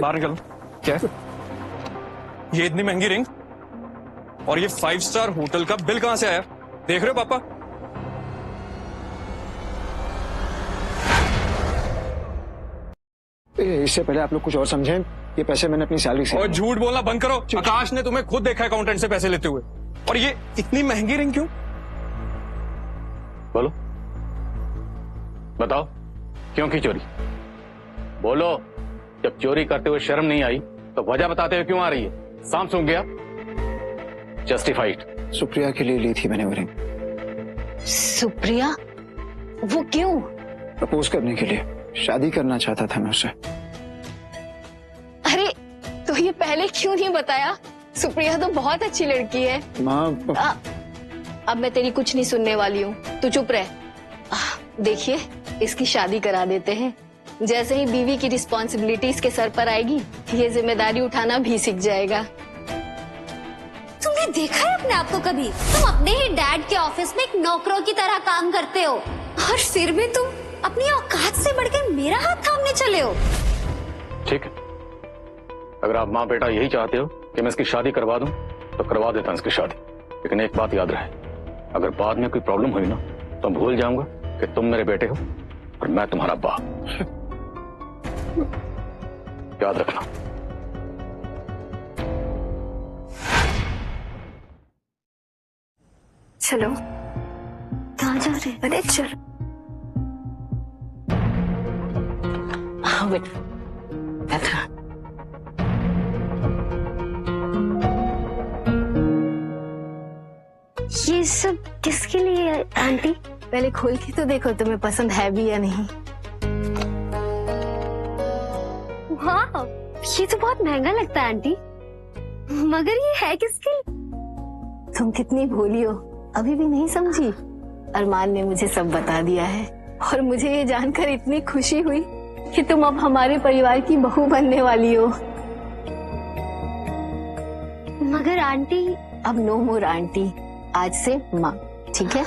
बाहर निकलो। क्या है ये इतनी महंगी रिंग और ये 5 स्टार होटल का बिल कहां से आया? देख रहे हो पापा? इससे पहले आप लोग कुछ और समझें, ये पैसे मैंने अपनी सैलरी से। और झूठ बोलना बंद करो। आकाश ने तुम्हें खुद देखा अकाउंटेंट से पैसे लेते हुए। और ये इतनी महंगी रिंग क्यों? बोलो, बताओ क्यों की चोरी? बोलो, जब चोरी करते हुए शर्म नहीं आई तो वजह बताते हुए क्यों आ रही है? सांप सूंघ गया? जस्टिफाइड। सुप्रिया के लिए ली थी मैंने वो रिंग। सुप्रिया? वो क्यों? प्रपोज करने के लिए, शादी करना चाहता था मैं उससे। अरे तो ये पहले क्यों नहीं बताया? सुप्रिया तो बहुत अच्छी लड़की है। माँ अब मैं तेरी कुछ नहीं सुनने वाली हूँ, तू चुप रह। देखिए, इसकी शादी करा देते हैं। जैसे ही बीवी की रिस्पॉन्सिबिलिटी इसके सर पर आएगी, ये जिम्मेदारी उठाना भी सीख जाएगा। तुमने देखा है अपने आप को कभी? तुम अपने ही डैड के ऑफिस में एक नौकरों की तरह काम करते हो और फिर भी तुम अपनी औकात से बढ़कर मेरा हाथ थामने चले हो। ठीक है, अगर आप माँ बेटा यही चाहते हो कि मैं इसकी शादी करवा दूं तो करवा देता हूं इसकी शादी। लेकिन एक बात याद रहे, अगर बाद में कोई प्रॉब्लम हुई ना तो भूल जाऊंगा कि तुम मेरे बेटे हो और मैं तुम्हारा बाप। याद रखना। चलो, कहाँ जा रहे? अरे चलो। हाँ बेटा, ये सब किसके लिए है आंटी? पहले खोल के तो देखो तुम्हें पसंद है भी या नहीं। वाह, ये तो बहुत महंगा लगता है आंटी। मगर ये है किसके लिए? तुम कितनी भोली हो, अभी भी नहीं समझी? अरमान ने मुझे सब बता दिया है और मुझे ये जानकर इतनी खुशी हुई कि तुम अब हमारे परिवार की बहू बनने वाली हो। मगर आंटी। अब नो मोर आंटी, आज से माँ, ठीक है?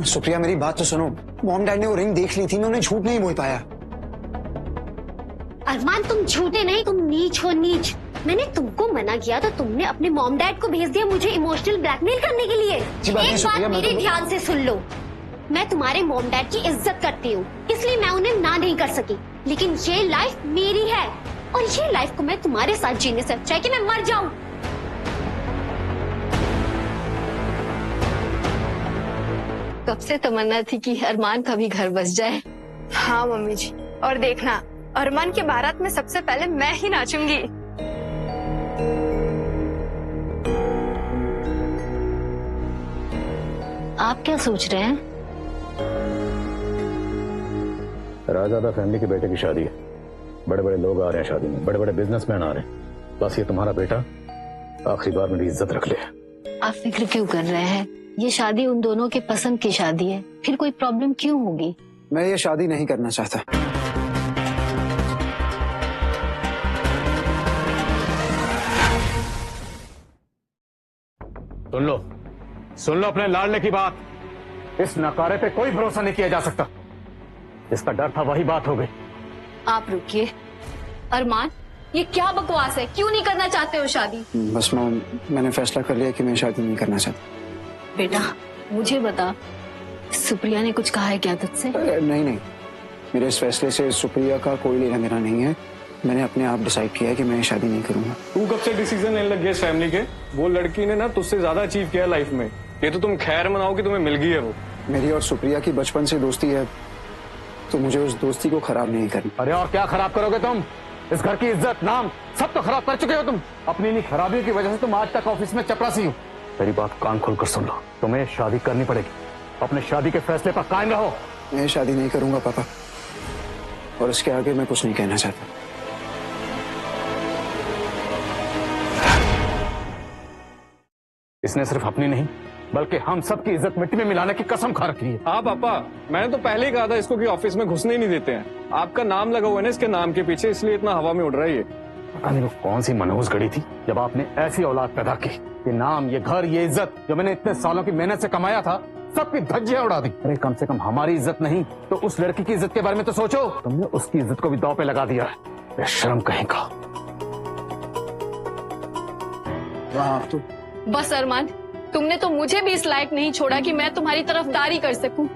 सुप्रिया मेरी बात तो सुनो, मॉम डैड ने वो रिंग देख ली थी, मैं उन्हें झूठ नहीं बोल पाया। अरमान, तुम झूठे नहीं, तुम नीच हो, नीच। मैंने तुमको मना किया तो तुमने अपने मॉम डैड को भेज दिया मुझे इमोशनल ब्लैकमेल करने के लिए। एक बात मेरे ध्यान से सुन लो, मैं तुम्हारे मॉम डैड की इज्जत करती हूँ, इसलिए मैं उन्हें ना नहीं कर सकी। लेकिन ये लाइफ मेरी है और ये लाइफ को मैं तुम्हारे साथ जीने से अच्छा है कि मैं मर जाऊं। कब से तमन्ना थी कि अरमान का भी घर बस जाए। हाँ मम्मी जी, और देखना, अरमान के बारात में सबसे पहले मैं ही नाचूंगी। आप क्या सोच रहे हैं? राजादा फैमिली के बेटे की शादी है, बड़े बड़े लोग आ रहे हैं शादी में, बड़े बड़े बिजनेसमैन आ रहे हैं। बस ये तुम्हारा बेटा आखिरी बार मेरी इज्जत रख ले। आप फिक्र क्यों कर रहे हैं? ये शादी उन दोनों के पसंद की शादी है, फिर कोई प्रॉब्लम क्यों होगी? मैं ये शादी नहीं करना चाहता। सुन लो अपने लाडले की बात। इस नकारे पे कोई भरोसा नहीं किया जा सकता। जिसका डर था वही बात हो गई। आप रुकिए। अरमान, ये क्या बकवास है? क्यों नहीं करना चाहते हो शादी? बस मॉम, मैंने फैसला कर लिया कि मैं शादी नहीं करना चाहता। बेटा मुझे बता, सुप्रिया ने कुछ कहा है क्या तुझसे? नहीं नहीं, मेरे इस फैसले से सुप्रिया का कोई लेना देना नहीं है। मैंने अपने आप डिसाइड किया है कि मैं शादी नहीं करूंगा। तू कब से डिसीजन लेने लग गया इस फैमिली के? वो लड़की ने ना तुझसे ज्यादा अचीव किया लाइफ में। ये तो तुम खैर मनाओ कि तुम्हें मिल गई है वो। मेरी और सुप्रिया की बचपन से दोस्ती है, तो मुझे उस दोस्ती को खराब नहीं करनी। अरे और क्या खराब करोगे तुम? इस घर की इज्जत, नाम सब तो खराब कर चुके हो तुम। अपनी इन्हीं खराबियों की वजह से तुम आज तक ऑफिस में चपरासी हो। मेरी बात कान खोलकर सुन लो, तुम्हें शादी करनी पड़ेगी। अपने शादी के फैसले पर कायम रहो। मैं शादी नहीं करूंगा पापा, और इसके आगे मैं कुछ नहीं कहना चाहता। इसने सिर्फ अपनी नहीं बल्कि हम सबकी इज्जत मिट्टी में मिलाने की कसम खा रखी है। हाँ पापा, मैंने तो पहले ही कहा था इसको कि ऑफिस में घुसने ही नहीं देते हैं। आपका नाम लगा हुआ है ना इसके नाम के पीछे, इसलिए इतना हवा में उड़ रहा है ये। पता नहीं वो कौन सी मनहूस घड़ी थी जब आपने ऐसी औलाद पैदा की। ये नाम, ये घर, ये इज्जत जो मैंने इतने सालों की मेहनत से कमाया था, सबकी धज्जियां उड़ा दी। अरे कम से कम हमारी इज्जत नहीं तो उस लड़की की इज्जत के बारे में तो सोचो। तुमने उसकी इज्जत को भी दांव पे लगा दिया है, बेशर्म कहीं का। तो बस अरमान, तुमने तो मुझे भी इस लायक नहीं छोड़ा कि मैं तुम्हारी तरफदारी कर सकूं।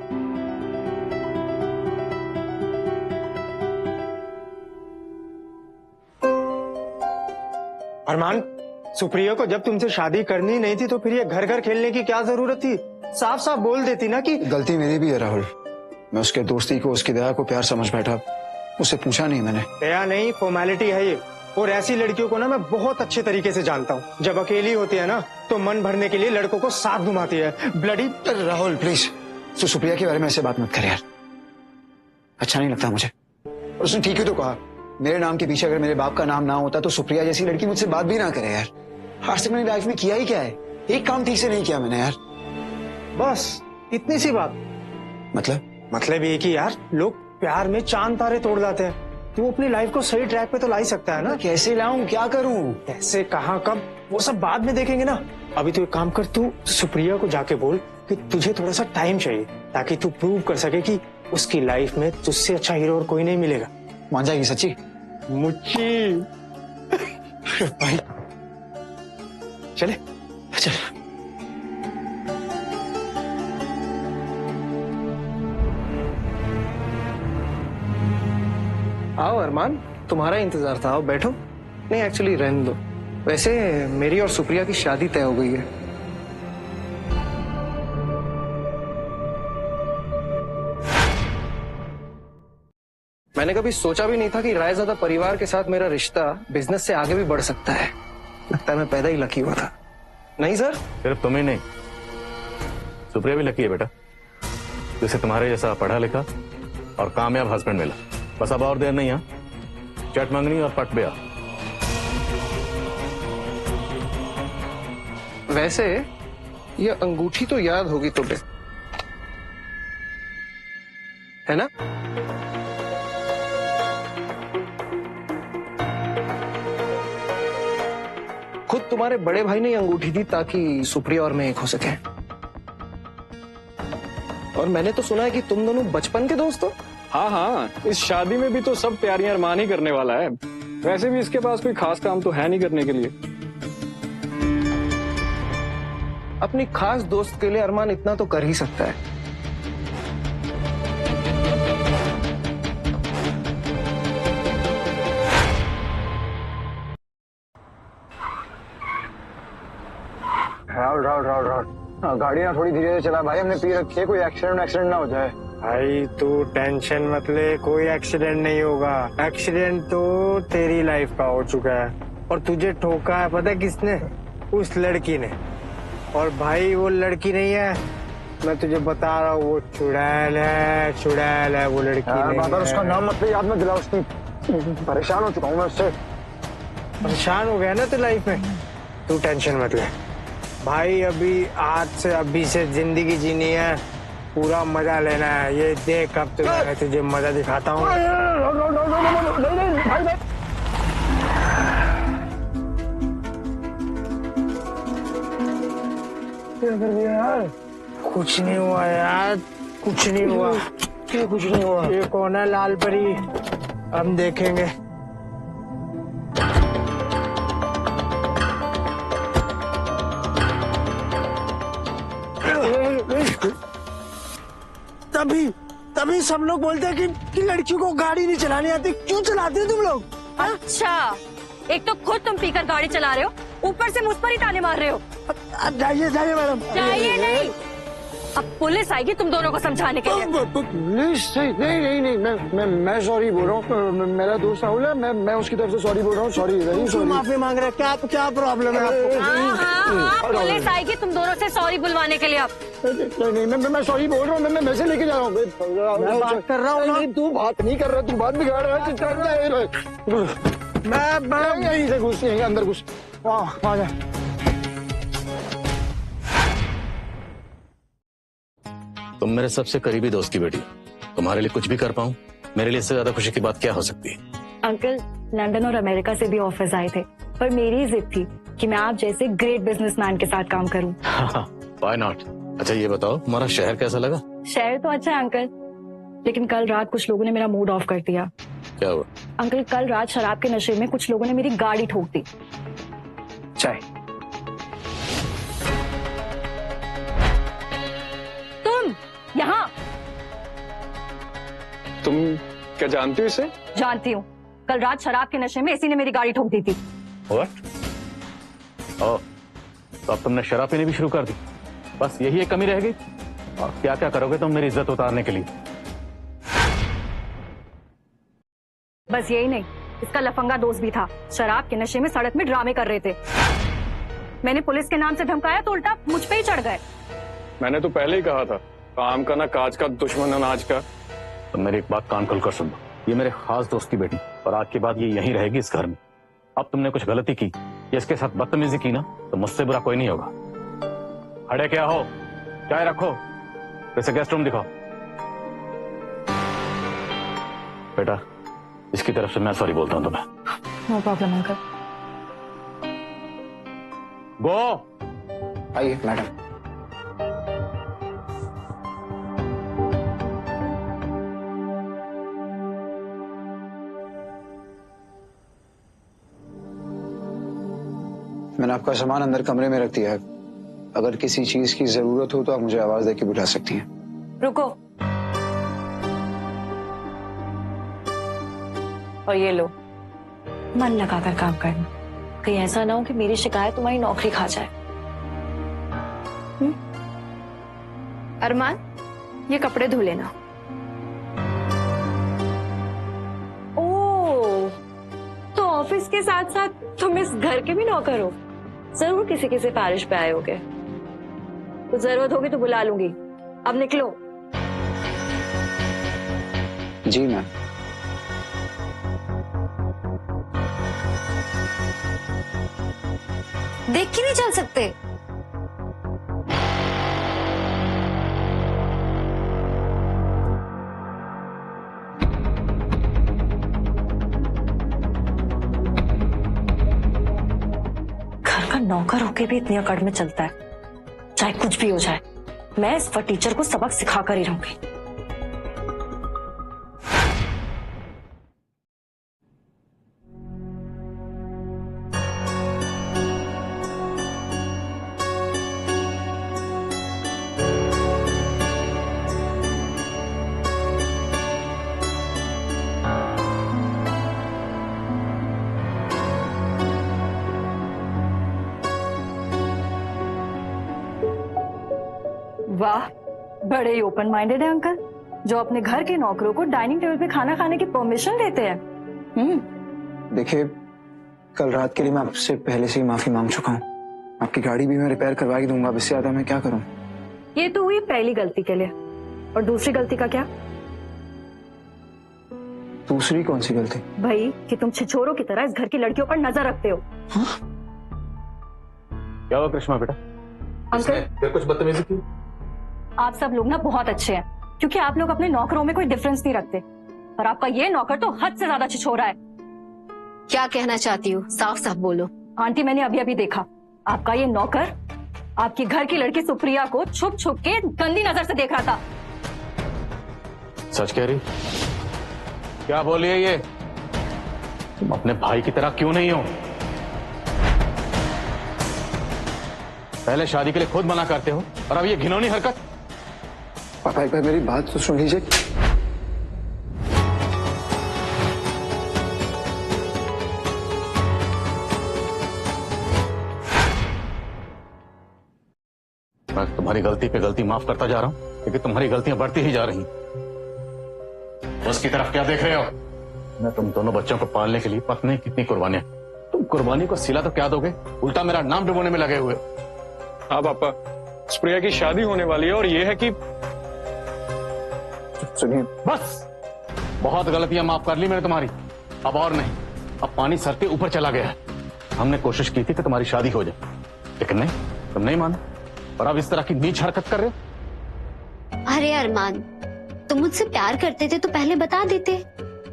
अरमान, सुप्रिया को जब तुमसे शादी करनी नहीं थी तो फिर ये घर घर खेलने की क्या जरूरत थी? साफ साफ बोल देती ना कि गलती मेरी भी है राहुल। मैं उसके दोस्ती को, उसकी दया को प्यार समझ बैठा, उसे पूछा नहीं मैंने। दया नहीं, फॉर्मेलिटी है ये। और ऐसी लड़कियों को ना मैं बहुत अच्छे तरीके से जानता हूँ। जब अकेली होती है ना तो मन भरने के लिए लड़कों को साथ घुमाती है। ब्लडी राहुल प्लीज, तू सुप्रिया के बारे में ऐसे बात मत कर यार, अच्छा नहीं लगता मुझे। और उसने ठीक ही तो कहा, मेरे नाम के पीछे अगर मेरे बाप का नाम ना होता तो सुप्रिया जैसी लड़की मुझसे बात भी ना करे यार। आज तक मैंने लाइफ में किया ही क्या है? एक काम ठीक से नहीं किया मैंने यार। बस इतनी सी बात। मतलब ये कि यार लोग प्यार में चांद तारे तोड़ लाते हैं। तू अपनी लाइफ को सही ट्रैक पे तो ला ही सकता है ना। कैसे लाऊं, क्या करूं? कैसे, कहाँ, कब, वो सब बाद में देखेंगे ना। अभी तू एक काम कर, तू सुप्रिया को जाके बोल कि तुझे थोड़ा सा टाइम चाहिए ताकि तू प्रूव कर सके कि उसकी लाइफ में तुझसे अच्छा हीरो और कोई नहीं मिलेगा। मान जाएगी सच्ची? मुच्ची भाई चले चल। आओ अरमान, तुम्हारा इंतजार था, आओ बैठो। नहीं एक्चुअली रहने दो। वैसे मेरी और सुप्रिया की शादी तय हो गई है। मैंने कभी सोचा भी नहीं था कि रायज़ादा परिवार के साथ मेरा रिश्ता बिजनेस से आगे भी बढ़ सकता है। लगता है मैं पैदा ही लकी हुआ था। नहीं सर? सिर्फ तुम्हें नहीं, सुप्रिया भी लकी है बेटा, जिसे तुम्हारे जैसा पढ़ा लिखा और कामयाब हस्बैंड मिला। बस अब और देर नहीं है, चट मंगनी और पट ब्याह। वैसे ये अंगूठी तो याद होगी तुम्हें, है ना? खुद तुम्हारे बड़े भाई ने अंगूठी दी ताकि सुप्रिया और मैं एक हो सके। और मैंने तो सुना है कि तुम दोनों बचपन के दोस्त हो। हाँ हाँ, इस शादी में भी तो सब तैयारियां अरमान ही करने वाला है। वैसे भी इसके पास कोई खास काम तो है नहीं करने के लिए। अपनी खास दोस्त के लिए अरमान इतना तो कर ही सकता है। राहुल, गाड़ी ना थोड़ी धीरे से चला भाई, हमने पी रखी है, कोई एक्सीडेंट ना हो जाए। भाई तू टेंशन मत ले, कोई एक्सीडेंट नहीं होगा। एक्सीडेंट तो तेरी लाइफ का हो चुका है और तुझे ठोका है पता है किसने? उस लड़की ने। और भाई वो लड़की नहीं है, मैं तुझे बता रहा हूँ, वो चुड़ैल है वो लड़की नहीं है। उसका नाम मत ले, याद मत दिला। उसकी परेशान हो चुका हूँ मैं उससे। परेशान हो गया ना तू लाइफ में, तू टेंशन मत ले भाई। अभी से जिंदगी जीनी है, पूरा मजा लेना है। ये देख अब तुझे मजा दिखाता हूँ। कुछ नहीं हुआ यार, कुछ नहीं हुआ। क्या कुछ नहीं हुआ? ये कौन है लाल परी? हम देखेंगे। तभी सब लोग बोलते हैं कि लड़कियों को गाड़ी नहीं चलानी आती। क्यों चलाते हो तुम लोग? अच्छा, एक तो खुद तुम पीकर गाड़ी चला रहे हो, ऊपर से मुझ पर ही ताने मार रहे हो। जाइए मैडम। चाहिए नहीं, अब पुलिस आएगी तुम दोनों को समझाने के लिए। पुलिस? नहीं, मैं सॉरी बोल रहा हूँ। मेरा दोस्त राहुल है, मैं उसकी तरफ से सॉरी बोल रहा हूँ। Sorry, very sorry. माफी मांग रहे हैं? क्या प्रॉब्लम है आपको? हाँ, पुलिस आएगी तुम दोनों से सॉरी बुलवाने के लिए। अब नहीं, मैं सॉरी बोल रहा हूँ। मैं मैसे लेके जा रहा हूँ। मैं बात कर रहा हूँ। तू बात नहीं कर रहा, तू बात बिगाड़ रहा है। मैं यहीं से घुस, यहीं अंदर घुस। आ जा। तुम मेरे सबसे करीबी दोस्त की बेटी हो। तुम्हारे लिए कुछ भी कर पाऊं, मेरे लिए इससे ज्यादा खुशी की बात क्या हो सकती है। अंकल, लंदन और अमेरिका से भी ऑफर्स आए थे, पर मेरी जिद थी कि मैं आप जैसे ग्रेट बिजनेसमैन के साथ काम करूं। Why not. अच्छा ये बताओ, तुम्हारा शहर कैसा लगा? शहर तो अच्छा है अंकल, लेकिन कल रात कुछ लोगों ने मेरा मूड ऑफ कर दिया। क्या हुआ? अंकल, कल रात शराब के नशे में कुछ लोगों ने मेरी गाड़ी ठोक दी। चाय। तुम यहाँ? तुम क्या जानती हो इसे? जानती हूँ, कल रात शराब के नशे में इसी ने मेरी गाड़ी ठोक दी थी। What? ओह, तो अब तुमने शराब पीनी भी शुरू कर दी। बस यही एक कमी रह गई। और क्या क्या करोगे तुम मेरी इज्जत उतारने के लिए? बस यही नहीं, इसका लफंगा दोस्त भी था। शराब के नशे में सड़क में ड्रामे कर रहे थे। मैंने पुलिस के नाम से धमकाया तो उल्टा मुझ पे ही चढ़ गए। मैंने तो पहले ही कहा था, काम का ना काज का, दुश्मन अनाज का। तो मेरी एक बात कान खोलकर सुन लो, ये मेरे खास दोस्त की बेटी, और आज के बाद ये यहीं रहेगी इस घर में। अब तुमने कुछ गलती की या इसके साथ बदतमीजी की ना, तो मुझसे बुरा कोई नहीं होगा। खड़े क्या हो, चाय रखो, वैसे गेस्ट रूम दिखाओ। बेटा, इसकी तरफ से मैं सॉरी बोलता हूं तुम्हें। No problem uncle. गो। आइए मैडम। मैंने आपका सामान अंदर कमरे में रख दिया है। अगर किसी चीज की जरूरत हो तो आप मुझे आवाज देके बुला सकती हैं। रुको, और ये लो, मन लगाकर काम करना, कहीं ऐसा ना हो कि मेरी शिकायत तुम्हारी नौकरी खा जाए। अरमान, ये कपड़े धो लेना। ओह, तो ऑफिस के साथ साथ तुम इस घर के भी नौकर हो। जरूर किसी की सिफारिश पे आए होगे। कुछ जरूरत होगी तो बुला लूंगी। अब निकलो। जी मैम। देख के नहीं चल सकते? घर का नौकर होके भी इतनी अकड़ में चलता है। चाहे कुछ भी हो जाए, मैं इस टीचर को सबक सिखा कर ही रहूंगी। वाह, बड़े ही ओपन माइंडेड है अंकल, जो अपने घर के नौकरों को डाइनिंग टेबल पे खाना खाने की परमिशन देते हैं। देखिए, कल रात के लिए मैं आपसे पहले से ही माफी मांग चुका हूँ। आपकी गाड़ी भी मैं रिपेयर करवा ही दूंगा। अब इससे ज्यादा मैं क्या करूँ? ये तो हुई पहली गलती के लिए, और दूसरी गलती का क्या? दूसरी कौन सी गलती? भाई, कि तुम छिछोरों की तरह इस घर की लड़कियों पर नजर रखते हो। क्या हुआ कृष्णा बेटा? अंकल, फिर कुछ बदतमीजी की? आप सब लोग ना बहुत अच्छे हैं, क्योंकि आप लोग अपने नौकरों में कोई डिफरेंस नहीं रखते, और आपका ये नौकर तो हद से ज्यादा छिछोरा है। क्या कहना चाहती हो, साफ साफ बोलो। आंटी, मैंने अभी अभी देखा, आपका ये नौकर आपकी घर की लड़की सुप्रिया को छुप छुप के गंदी नजर से देख रहा था। सच कह रही? क्या बोली है ये? तुम अपने भाई की तरह क्यों नहीं हो? पहले शादी के लिए खुद मना करते हो, और अब ये घिनौनी हरकत। पापा, एक बार मेरी बात तो सुन लीजिए। मैं तुम्हारी गलती पे गलती माफ करता जा रहा हूं, क्योंकि तुम्हारी गलतियां बढ़ती ही जा रही। उसकी तरफ क्या देख रहे हो? मैं तुम दोनों बच्चों को पालने के लिए पत्नी कितनी कुर्बानियां, तुम कुर्बानी को सिला तो क्या दोगे, उल्टा मेरा नाम डुबोने में लगे हुए। हाँ पापा, सुप्रिया की शादी होने वाली है, और ये है कि सुनिए, बस बहुत गलतियां माफ कर ली मैंने तुम्हारी, अब और नहीं। अब पानी सर के ऊपर चला गया है। हमने कोशिश की थी कि तुम्हारी शादी हो जाए, लेकिन नहीं, तुम नहीं माने, और अब इस तरह की नीच हरकत कर रहे हो। अरे अरमान, तुम मुझसे प्यार करते थे तो पहले बता देते।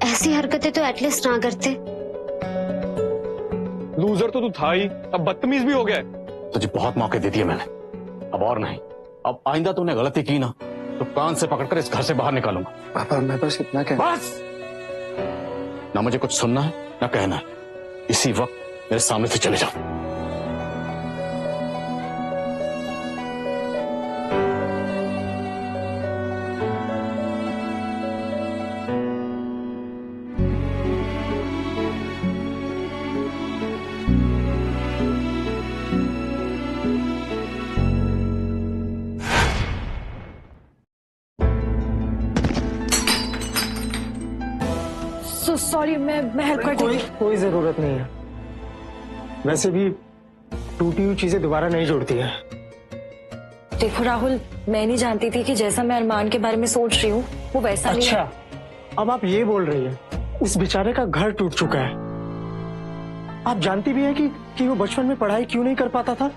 ऐसी हरकतें तो एटलीस्ट ना करते। लूजर तो तू था ही, अब बदतमीज भी हो गया। तुझे बहुत मौके दे दिए मैंने, अब और नहीं। अब आइंदा तूने गलती की ना तो कान से पकड़कर इस घर से बाहर निकालूंगा। पापा मैं बस इतना कह। बस, ना मुझे कुछ सुनना है ना कहना है। इसी वक्त मेरे सामने से चले जाओ। सॉरी, मैं हेल्प कर कोई कोई जरूरत नहीं है। वैसे भी टूटी हुई चीजें दोबारा नहीं जोड़ती है। देखो राहुल, मैं नहीं जानती थी कि जैसा मैं अरमान के बारे में सोच रही हूँ वो वैसा नहीं है। अच्छा, अब आप ये बोल रही हैं उस बेचारे का घर टूट चुका है। आप जानती भी हैं कि वो बचपन में पढ़ाई क्यों नहीं कर पाता था?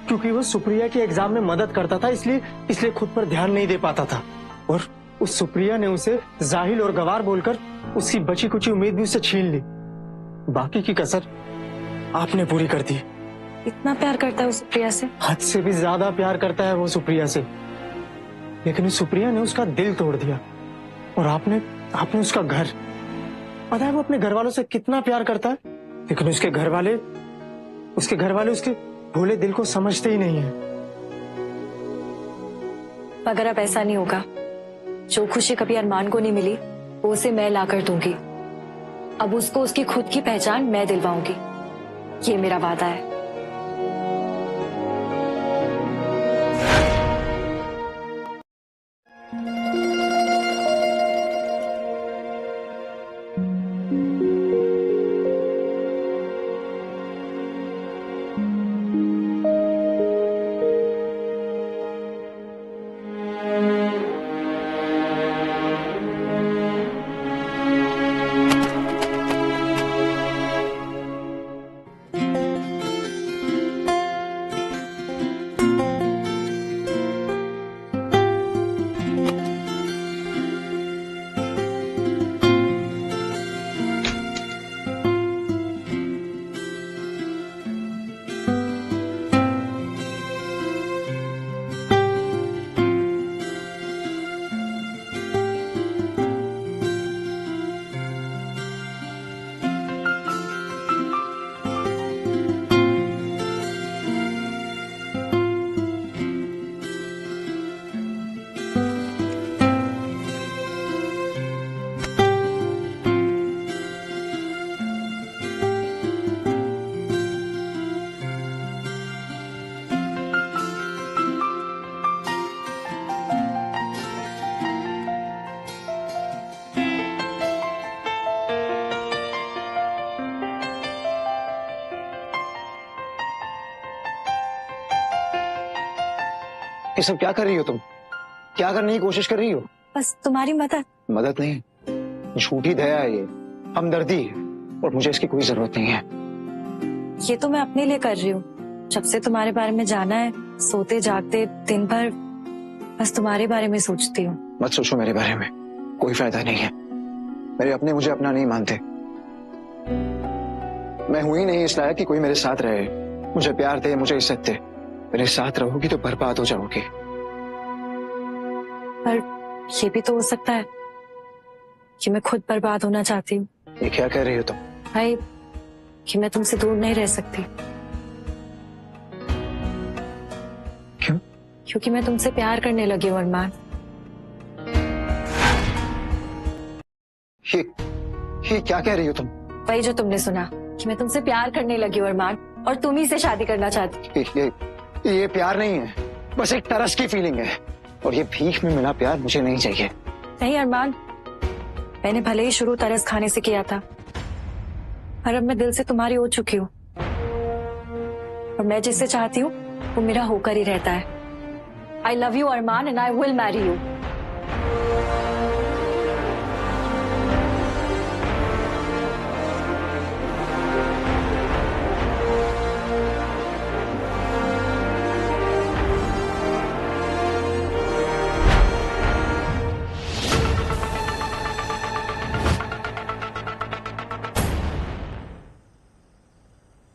क्योंकि वो सुप्रिया के एग्जाम में मदद करता था, इसलिए खुद पर ध्यान नहीं दे पाता था। और उस सुप्रिया ने उसे जाहिल और गवार बोलकर उसकी बची कुची उम्मीद भी उससे छीन ली। बाकी की कसर आपने पूरी कर दी। इतना प्यार करता है वो सुप्रिया से? हद से भी ज्यादा प्यार करता है वो सुप्रिया से। लेकिन उस सुप्रिया ने उसका दिल तोड़ दिया। और आपने उसका घर, पता है वो अपने घर वालों से कितना प्यार करता है, लेकिन उसके घर वाले उसके भोले दिल को समझते ही नहीं है। अगर अब ऐसा नहीं होगा, जो खुशी कभी अरमान को नहीं मिली वो उसे मैं ला कर दूंगी। अब उसको उसकी खुद की पहचान मैं दिलवाऊंगी, ये मेरा वादा है। ये सब क्या कर रही हो तुम? क्या करने की कोशिश कर रही हो? बस तुम्हारी मदद। मदद नहीं, झूठी दया है ये, हमदर्दी है, और मुझे इसकी कोई जरूरत नहीं है। ये तो मैं अपने लिए कर रही हूँ। जब से तुम्हारे बारे में जाना है, सोते जागते दिन भर बस तुम्हारे बारे में सोचती हूँ। मत सोचो मेरे बारे में, कोई फायदा नहीं है। मेरे अपने मुझे अपना नहीं मानते। मैं हुई नहीं इस लायक कि कोई मेरे साथ रहे, मुझे प्यार दे, मुझे इज्जत दे। मेरे साथ रहोगी तो बर्बाद हो जाओगी। पर ये भी तो हो सकता है कि मैं खुद बर्बाद होना चाहती हूँ। ये क्या कह रही हो तुम? भाई, कि मैं तुमसे दूर नहीं रह सकती। क्यों? क्योंकि मैं तुमसे प्यार करने लगी हूँ अरमान। ये क्या कह रही हो तुम? वही जो तुमने सुना, कि मैं तुमसे प्यार करने लगी हूँ अरमान, और तुम ही से शादी करना चाहती। ये प्यार नहीं है, बस एक तरस की फीलिंग है, और ये भीख में मिला प्यार मुझे नहीं चाहिए। नहीं अरमान, मैंने भले ही शुरू तरस खाने से किया था, पर अब मैं दिल से तुम्हारी हो चुकी हूँ, और मैं जिससे चाहती हूँ वो मेरा होकर ही रहता है। I love you Arman, and I will marry you.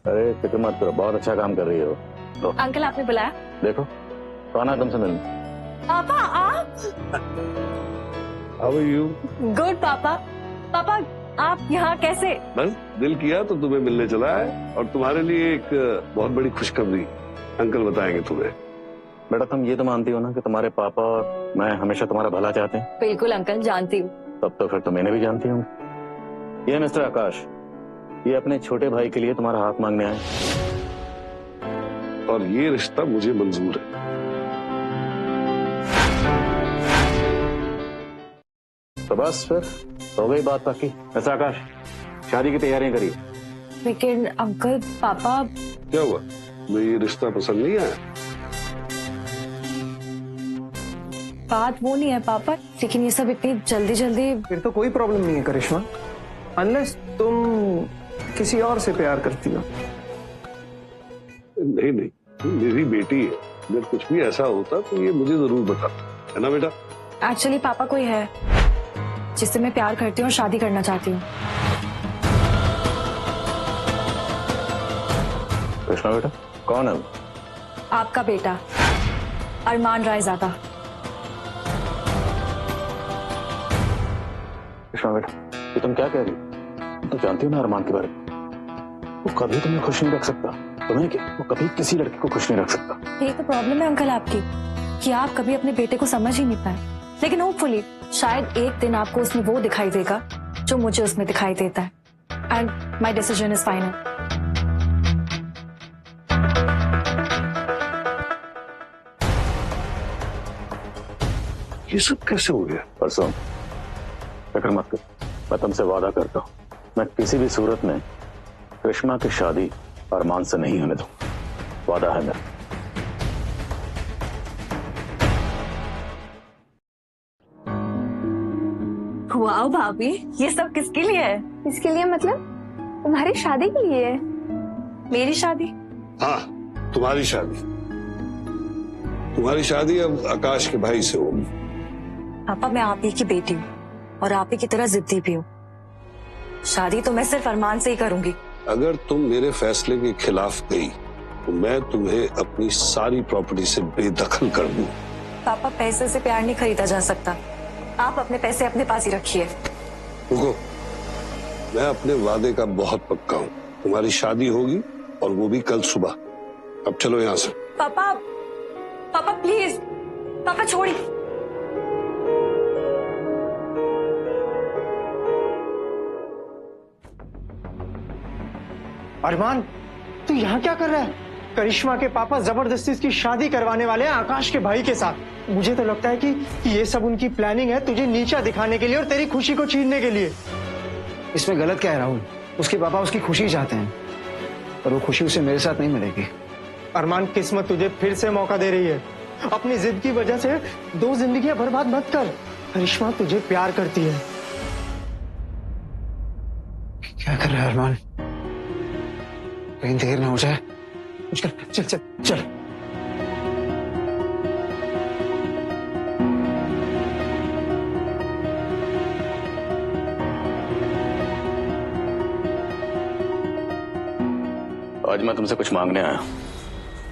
अरे फिक्र मत करो, बहुत अच्छा काम कर रही हो। लो, अंकल आपने बुलाया? देखो कौन है तुमसे मिलने। पापा आप? How are you? गुड पापा। पापा आप यहाँ कैसे? बस दिल किया तो तुम्हें मिलने चला है, और तुम्हारे लिए एक बहुत बड़ी खुशखबरी अंकल बताएंगे तुम्हें। बेटा तुम ये तो मानती हो ना कि तुम्हारे पापा और मैं हमेशा तुम्हारा भला चाहते हैं? बिल्कुल अंकल, जानती हूँ। तब तो फिर तुम इन्हें भी जानती होंगी। ये मिस्टर आकाश, ये अपने छोटे भाई के लिए तुम्हारा हाथ मांगने आए, और ये रिश्ता मुझे मंजूर है। तो बस फिर हो गई बात बाकी। मिस्टर आकाश, शादी की तैयारियां करिए। लेकिन अंकल पापा। क्या हुआ, मुझे ये रिश्ता पसंद नहीं आया? बात वो नहीं है पापा, लेकिन ये सब इतनी जल्दी जल्दी। फिर तो कोई प्रॉब्लम नहीं है करिश्मा, अनलेस तुम किसी और से प्यार करती हो। नहीं नहीं, तुम मेरी बेटी है, अगर कुछ भी ऐसा होता तो ये मुझे जरूर बता, है ना बेटा? एक्चुअली पापा कोई है जिससे मैं प्यार करती हूँ और शादी करना चाहती हूँ। कृष्णा बेटा, कौन है वो? आपका बेटा अरमान रायजादा। कृष्णा बेटा, ये तुम क्या कह रही हो? तुम जानती हो ना अरमान के बारे में, वो कभी तुम्हें खुश नहीं रख सकता। तुम्हें क्या, वो कभी किसी लड़की को खुश नहीं रख सकता। यही तो प्रॉब्लम है अंकल आपकी, कि आप कभी अपने बेटे को समझ ही नहीं पाए। लेकिन होपफुली शायद एक दिन आपको उसमें वो दिखाई देगा जो मुझे उसमें दिखाई देता है। And my decision is final. ये सब कैसे हो गया? परसों फिक्र मत कर, मैं तुमसे वादा करता हूँ, मैं किसी भी सूरत में कृष्णा की शादी अरमान से नहीं होने दूंगा। वादा है मेरा। वाओ भाभी, ये सब किसके लिए है? इसके लिए मतलब तुम्हारी शादी के लिए है। मेरी शादी? हाँ, तुम्हारी शादी। तुम्हारी शादी अब आकाश के भाई से होगी। पापा मैं आप ही की बेटी हूँ और आप ही की तरह जिद्दी भी हूँ। शादी तो मैं सिर्फ अरमान से ही करूंगी। अगर तुम मेरे फैसले के खिलाफ गई तो मैं तुम्हें अपनी सारी प्रॉपर्टी से बेदखल कर दूं। पापा पैसे से प्यार नहीं खरीदा जा सकता। आप अपने पैसे अपने पास ही रखिए। रुको, मैं अपने वादे का बहुत पक्का हूँ। तुम्हारी शादी होगी और वो भी कल सुबह। अब चलो यहाँ से। पापा, पापा प्लीज, पापा छोड़िए। अरमान, तू यहाँ क्या कर रहा है? करिश्मा के पापा जबरदस्ती इसकी शादी करवाने वाले हैं आकाश के भाई के साथ। मुझे तो लगता है कि ये सब उनकी प्लानिंग है, तुझे नीचा दिखाने के लिए और तेरी खुशी को छीनने के लिए। इसमें गलत क्या है राहुल? उसके पापा उसकी खुशी चाहते हैं, पर वो खुशी उसे मेरे साथ नहीं मिलेगी। अरमान, किस्मत तुझे फिर से मौका दे रही है। अपनी जिद की वजह से 2 जिंदगियां बर्बाद मत कर। करिश्मा तुझे प्यार करती है। क्या कर रहा है अरमान? कहीं देर ना हो जाए। चल चल चल चल। आज मैं तुमसे कुछ मांगने आया।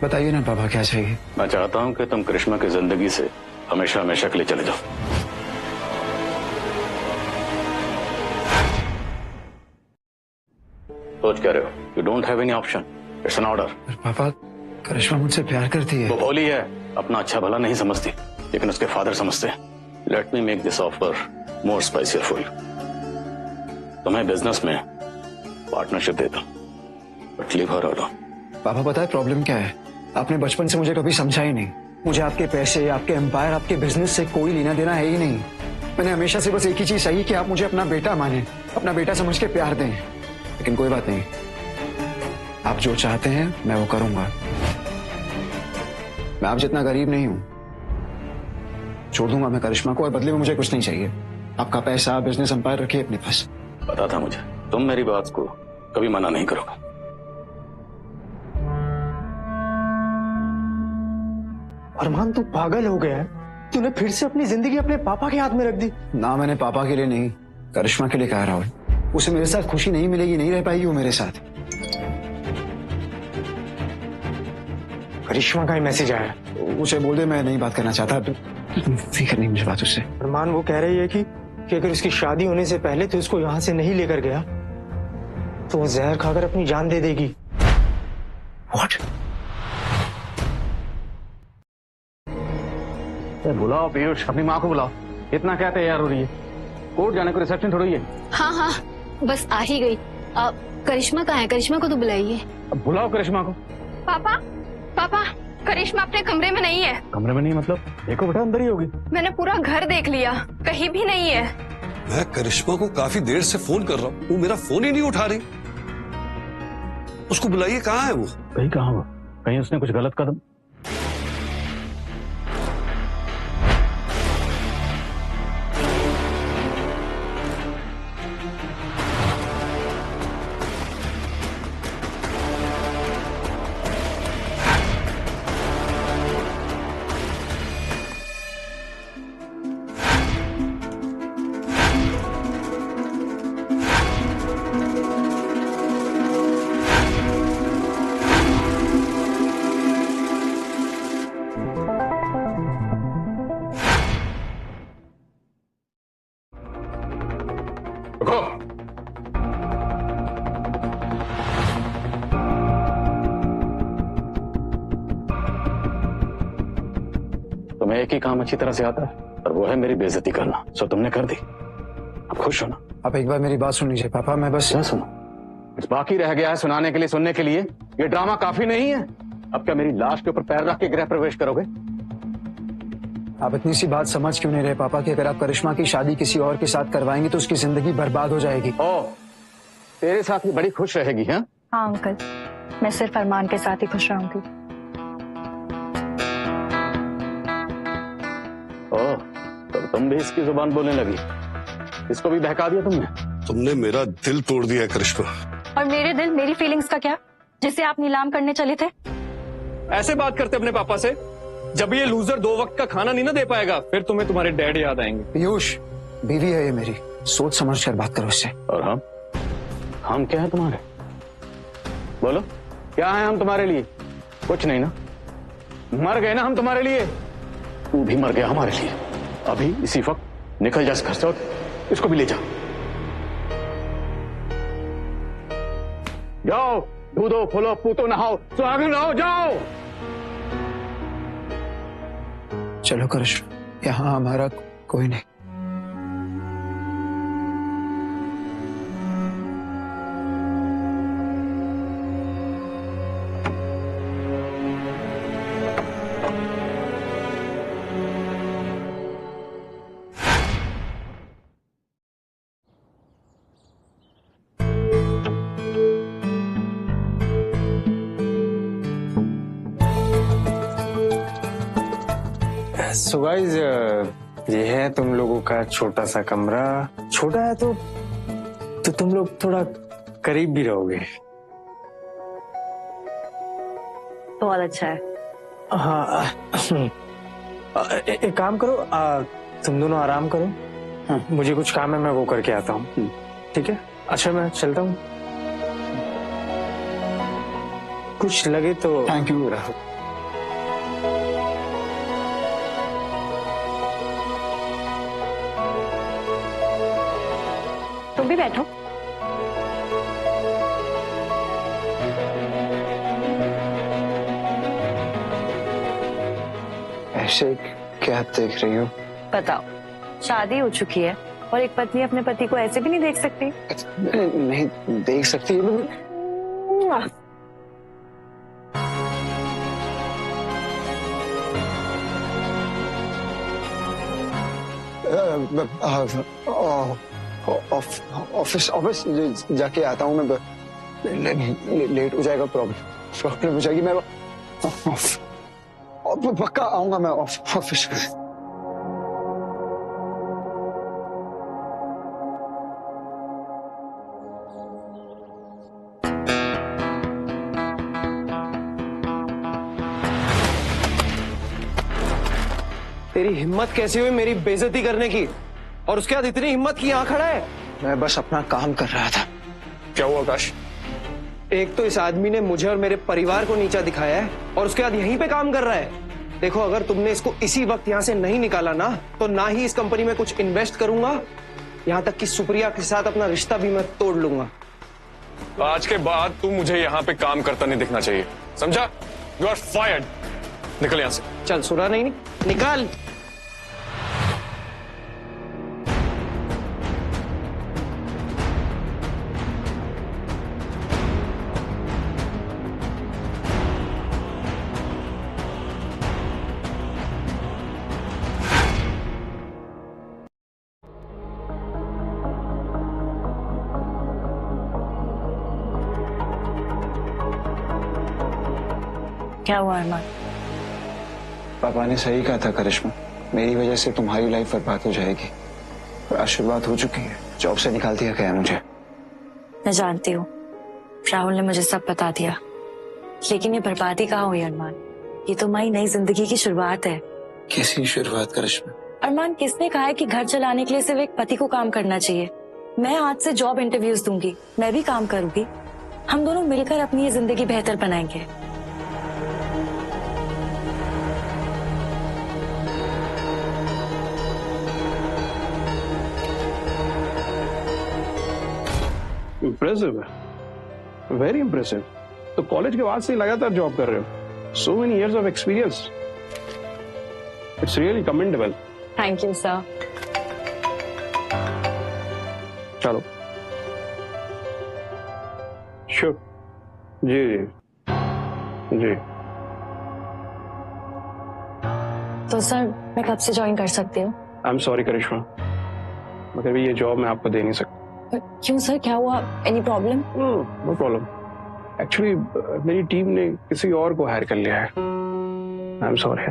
बताइए ना पापा, क्या चाहिए? मैं चाहता हूँ कि तुम करिश्मा की जिंदगी से हमेशा हमेशा के लिए चले जाओ। सोच क्या रहे हो? You don't have any option, it's an order. पापा, करिश्मा मुझसे प्यार करती है। वो भोली है, अपना अच्छा भला नहीं समझती, लेकिन उसके फादर समझते हैं। Let me make this offer more spicier for you. तुम्हें बिजनेस में पार्टनरशिप देता हूं, बट लीव हर अलोन। पापा पता है प्रॉब्लम क्या है? आपने बचपन से मुझे कभी समझा ही नहीं। मुझे आपके पैसे, आपके एम्पायर, आपके बिजनेस से कोई लेना देना है ही नहीं। मैंने हमेशा से बस एक ही चीज सही कि आप मुझे अपना बेटा माने, अपना बेटा समझ के प्यार दें। लेकिन कोई बात नहीं, आप जो चाहते हैं मैं वो करूंगा। मैं आप जितना गरीब नहीं हूं। छोड़ दूंगा मैं करिश्मा को, और बदले में मुझे कुछ नहीं चाहिए। आपका पैसा, बिजनेस एम्पायर रखिए अपने पास। पता था मुझे, तुम मेरी बात को कभी मना नहीं करोगे। अरमान, तू पागल हो गया है? तूने फिर से अपनी जिंदगी अपने पापा के हाथ में रख दी। ना, मैंने पापा के लिए नहीं, करिश्मा के लिए कहा राहुल। उसे मेरे साथ खुशी नहीं मिलेगी, नहीं रह पाएगी वो मेरे साथ। करिश्मा का ही मैसेज आया। उसे बोल दे मैं नहीं बात करना चाहता। फिक्र नहीं मुझे बात उससे। अरमान वो कह रही है कि अगर उसकी शादी होने से पहले तो उसको यहाँ से नहीं लेकर गया तो वो जहर खाकर अपनी जान दे देगी। What? बुलाओ पीयूष, अपनी माँ को बुलाओ। इतना क्या तैयार हो रही है? कोर्ट जाने को रिसेप्शन थोड़ी है। हाँ हाँ, बस आ ही गई। करिश्मा कहाँ है? करिश्मा को तो बुलाइए। अब बुलाओ करिश्मा को। पापा पापा, करिश्मा अपने कमरे में नहीं है। कमरे में नहीं मतलब? देखो बेटा, अंदर ही होगी। मैंने पूरा घर देख लिया, कहीं भी नहीं है। मैं करिश्मा को काफी देर से फोन कर रहा हूँ, वो मेरा फोन ही नहीं उठा रही। उसको बुलाइए, कहाँ है वो? कहीं कहाँ वो? कहीं उसने कुछ गलत कदम? तुम्हें एक ही काम अच्छी तरह से आता है और वो है मेरी बेइज्जती करना। सो तुमने कर दी, अब खुश हो ना? आप एक बार मेरी बात सुन लीजिए पापा। मैं बस क्या सुनो? कुछ बाकी रह गया है सुनाने के लिए, सुनने के लिए? ये ड्रामा काफी नहीं है? अब क्या मेरी लाश के ऊपर पैर रख के गृह प्रवेश करोगे? आप इतनी सी बात समझ क्यों नहीं रहे पापा कि अगर आप करिश्मा की शादी किसी और के साथ करवाएंगे तो उसकी जिंदगी बर्बाद हो जाएगी। ओ, तेरे साथ भी बड़ी खुश रहेगी? है हाँ अंकल, मैं सिर्फ अरमान के साथ ही खुश रहूंगी। ओ, तो तुम भी इसकी जुबान बोलने लगी? इसको भी बहका दिया तुमने? तुमने मेरा दिल तोड़ दिया करिश्मा। और मेरे दिल, मेरी फीलिंग्स का क्या, जिसे आप नीलाम करने चले थे? ऐसे बात करते अपने पापा से? जब ये लूजर 2 वक्त का खाना नहीं ना दे पाएगा, फिर तुम्हें तुम्हारे डैड याद आएंगे। पीयूष, बीवी है ये मेरी, सोच समझ कर बात करो इससे। और हम क्या है तुम्हारे? बोलो, क्या है हम तुम्हारे लिए? कुछ नहीं ना? मर गए ना हम तुम्हारे लिए? तू भी मर गया हमारे लिए। अभी इसी वक्त निकल जा इस घर से और इसको भी ले जाओ। जाओ, दूधो फूलो पूतो नहाओ, सुहागिन रहो, जाओ। चलो करिश्मा, यहाँ हमारा कोई नहीं। सो गाइस, ये है तुम लोगों का छोटा सा कमरा। छोटा है तो तुम लोग थोड़ा करीब भी रहोगे। बहुत अच्छा है। हाँ, एक काम करो, तुम दोनों आराम करो। हाँ, मुझे कुछ काम है, मैं वो करके आता हूँ। ठीक है? अच्छा, मैं चलता हूँ। कुछ लगे तो। Thank you Rahul. तुम भी बैठो। ऐसे क्या देख रही हो? बताओ, शादी हो चुकी है और एक पत्नी अपने पति को ऐसे भी नहीं देख सकती? नहीं देख सकती। ऑफिस जाके आता हूँ मैं। लेट हो जाएगा, प्रॉब्लम हो जाएगी। मैं पक्का आऊंगा मैं ऑफिस। तेरी हिम्मत कैसी हुई मेरी बेइज्जती करने की? और उसके बाद इतनी हिम्मत की यहाँ खड़ा है? मैं बस अपना काम कर रहा था। क्या हुआ आकाश? एक तो इस आदमी ने मुझे और मेरे परिवार को नीचा दिखाया है और उसके बाद यहीं पे काम कर रहा है। देखो, अगर तुमने इसको इसी वक्त यहाँ से नहीं निकाला ना, तो ना ही इस कंपनी में कुछ इन्वेस्ट करूंगा, यहाँ तक कि सुप्रिया के साथ अपना रिश्ता भी मैं तोड़ लूंगा। आज के बाद तू मुझे यहाँ पे काम करता नहीं दिखना चाहिए, समझा? You are fired. निकल यहाँ से। चल, सुना नहीं, निकाल। क्या हुआ अरमान? पापा ने सही कहा था करिश्मा, मेरी वजह से तुम्हारी लाइफ बर्बाद हो जाएगी। और आज शुरुआत हो चुकी है, जॉब से निकाल दिया गया मुझे। मैं जानती हूँ, राहुल ने मुझे सब बता दिया, लेकिन ये बर्बादी कहाँ हुई अरमान? ये तो हमारी नई जिंदगी की शुरुआत है। कैसी शुरुआत करिश्मा? अरमान, किसने कहा है कि घर चलाने के लिए सिर्फ एक पति को काम करना चाहिए? मैं आज से जॉब इंटरव्यूज दूंगी, मैं भी काम करूंगी, हम दोनों मिलकर अपनी ये जिंदगी बेहतर बनाएंगे। इम्प्रेसिव है, वेरी इम्प्रेसिव। तो कॉलेज के बाद से लगातार जॉब कर रहे हो, so many years of experience, it's really commendable. Thank you sir. चलो, श्योर। जी जी जी। तो सर, मैं कब से ज्वाइन कर सकती हूँ? आई एम सॉरी करिश्मा, मगर भी ये जॉब मैं आपको दे नहीं सकता। क्यों सर, क्या हुआ? Any problem? No problem. Actually मेरी टीम ने किसी और को हायर कर लिया है। I am sorry.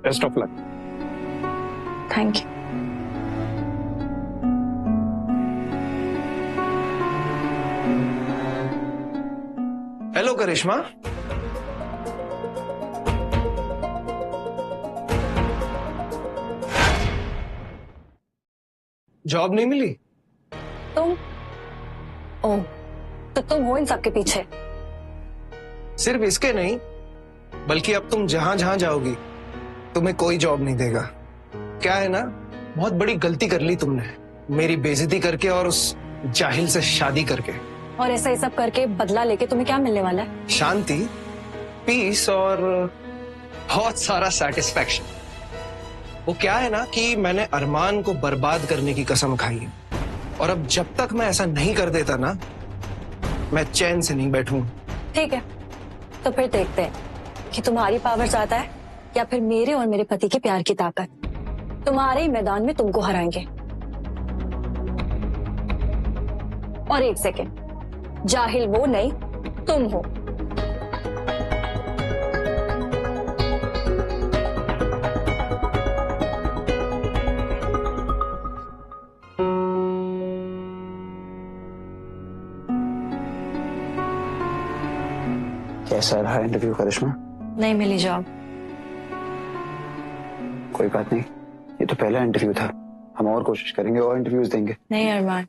Best of luck. Thank you. Hello Karishma. Job नहीं मिली? तुम? ओह, तो तुम हो इन सब के पीछे? सिर्फ इसके नहीं, बल्कि अब तुम जहां जहां जाओगी तुम्हें कोई जॉब नहीं देगा। क्या है ना, बहुत बड़ी गलती कर ली तुमने, मेरी बेइज्जती करके और उस जाहिल से शादी करके। और ऐसा ही सब करके बदला लेके तुम्हें क्या मिलने वाला है? शांति, पीस और बहुत सारा सेटिस्फैक्शन। वो क्या है ना कि मैंने अरमान को बर्बाद करने की कसम खाई है, और अब जब तक मैं ऐसा नहीं कर देता ना, मैं चैन से नहीं बैठूंगा। ठीक है, तो फिर देखते हैं कि तुम्हारी पावर ज्यादा है या फिर मेरे और मेरे पति के प्यार की ताकत। तुम्हारे ही मैदान में तुमको हराएंगे। और एक सेकेंड, जाहिल वो नहीं, तुम हो। कैसा रहा इंटरव्यू करिश्मा? नहीं मिली जॉब। कोई बात नहीं, ये तो पहला इंटरव्यू था, हम और कोशिश करेंगे और इंटरव्यूज देंगे। नहीं अरमान,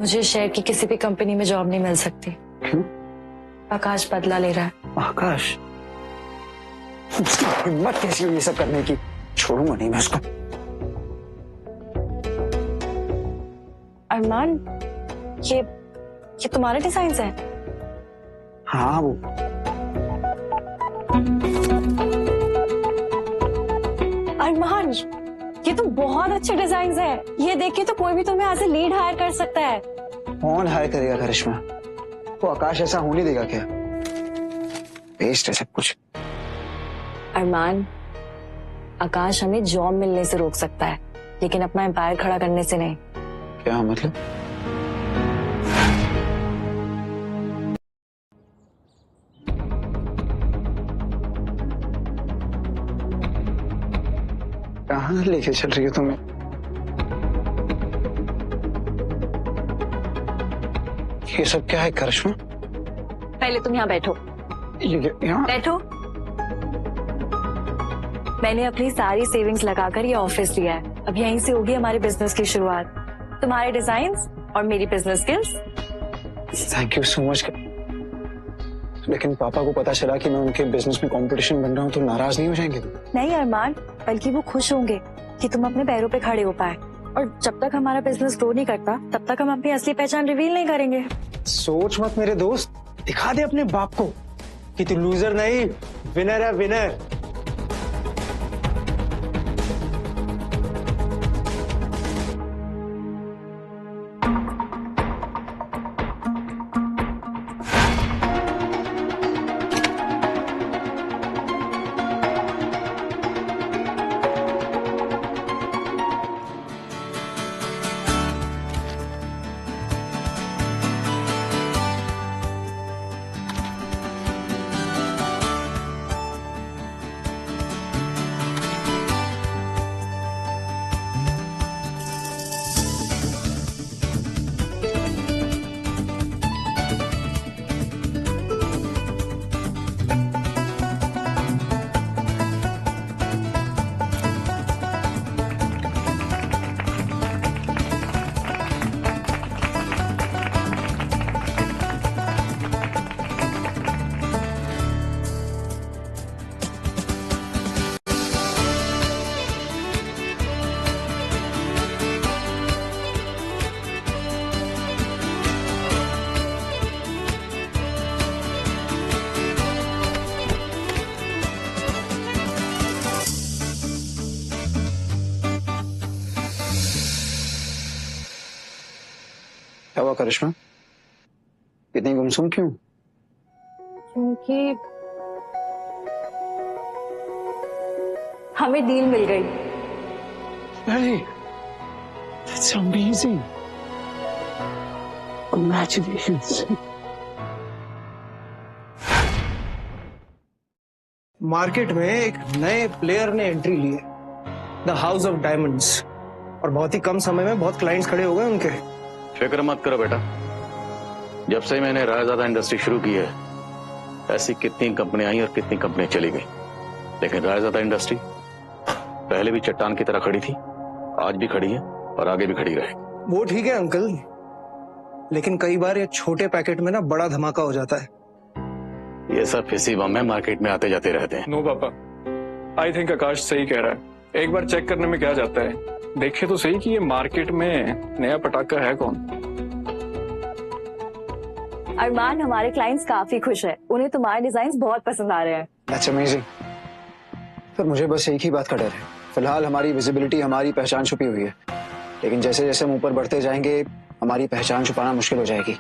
मुझे शहर की किसी भी कंपनी में जॉब नहीं मिल सकती। क्यों? आकाश बदला ले रहा है। आकाश? उसकी हिम्मत कैसी हुई ये सब करने की? छोड़ूंगा नहीं मैं उसको। अरमान, ये तुम्हारे डिजाइन है? हाँ, वो अरमान, ये तो बहुत अच्छे डिजाइन है। ये देख के तो कोई भी तुम्हें एज ए लीड हायर कर सकता है। कौन हायर करेगा करिश्मा? वो आकाश ऐसा होने देगा क्या? वेस्ट है सब कुछ। अरमान, आकाश हमें जॉब मिलने से रोक सकता है, लेकिन अपना एम्पायर खड़ा करने से नहीं। क्या मतलब? कहाँ लेके चल रही हो तुम्हें? ये सब क्या है करिश्मा? पहले तुम यहाँ बैठो। यहाँ बैठो। मैंने अपनी सारी सेविंग्स लगाकर ये ऑफिस लिया है। अब यहीं से होगी हमारे बिजनेस की शुरुआत। तुम्हारे डिजाइन्स और मेरी business skills, thank you so much. लेकिन पापा को पता चला कि मैं उनके बिजनेस में कंपटीशन बन रहा हूँ तो नाराज नहीं हो जाएंगे? नहीं अरमान, बल्कि वो खुश होंगे कि तुम अपने पैरों पे खड़े हो पाए। और जब तक हमारा बिजनेस ग्रो नहीं करता तब तक हम अपनी असली पहचान रिवील नहीं करेंगे। सोच मत मेरे दोस्त, दिखा दे अपने बाप को कि तू लूजर नहीं, विनर है, विनर। क्या हुआ करिश्मा, इतनी गुमसुम क्यों? क्योंकि हमें डील मिल गई। अरे that's amazing. Congratulations. मार्केट में एक नए प्लेयर ने एंट्री ली है, द हाउस ऑफ डायमंड्स, और बहुत ही कम समय में बहुत क्लाइंट्स खड़े हो गए उनके। फिक्र मत करो बेटा, जब से मैंने रायजादा इंडस्ट्री शुरू की है ऐसी कितनी कंपनी आई और कितनी कंपनी चली गई, लेकिन रायजादा इंडस्ट्री पहले भी चट्टान की तरह खड़ी थी, आज भी खड़ी है और आगे भी खड़ी रहेगी। वो ठीक है अंकल, लेकिन कई बार ये छोटे पैकेट में ना बड़ा धमाका हो जाता है। ये सब फिसी बम में मार्केट में आते जाते रहते हैं। नो पापा, आई थिंक आकाश सही कह रहा है। एक बार चेक करने में क्या जाता है, देखे तो सही कि ये मार्केट में नया पटाखा है कौन। अरमान, हमारे क्लाइंट्स काफी खुश है, उन्हें तुम्हारे डिजाइन बहुत पसंद आ रहे हैं। That's amazing. पर मुझे बस एक ही बात का डर है, फिलहाल हमारी विजिबिलिटी, हमारी पहचान छुपी हुई है, लेकिन जैसे जैसे हम ऊपर बढ़ते जाएंगे हमारी पहचान छुपाना मुश्किल हो जाएगी,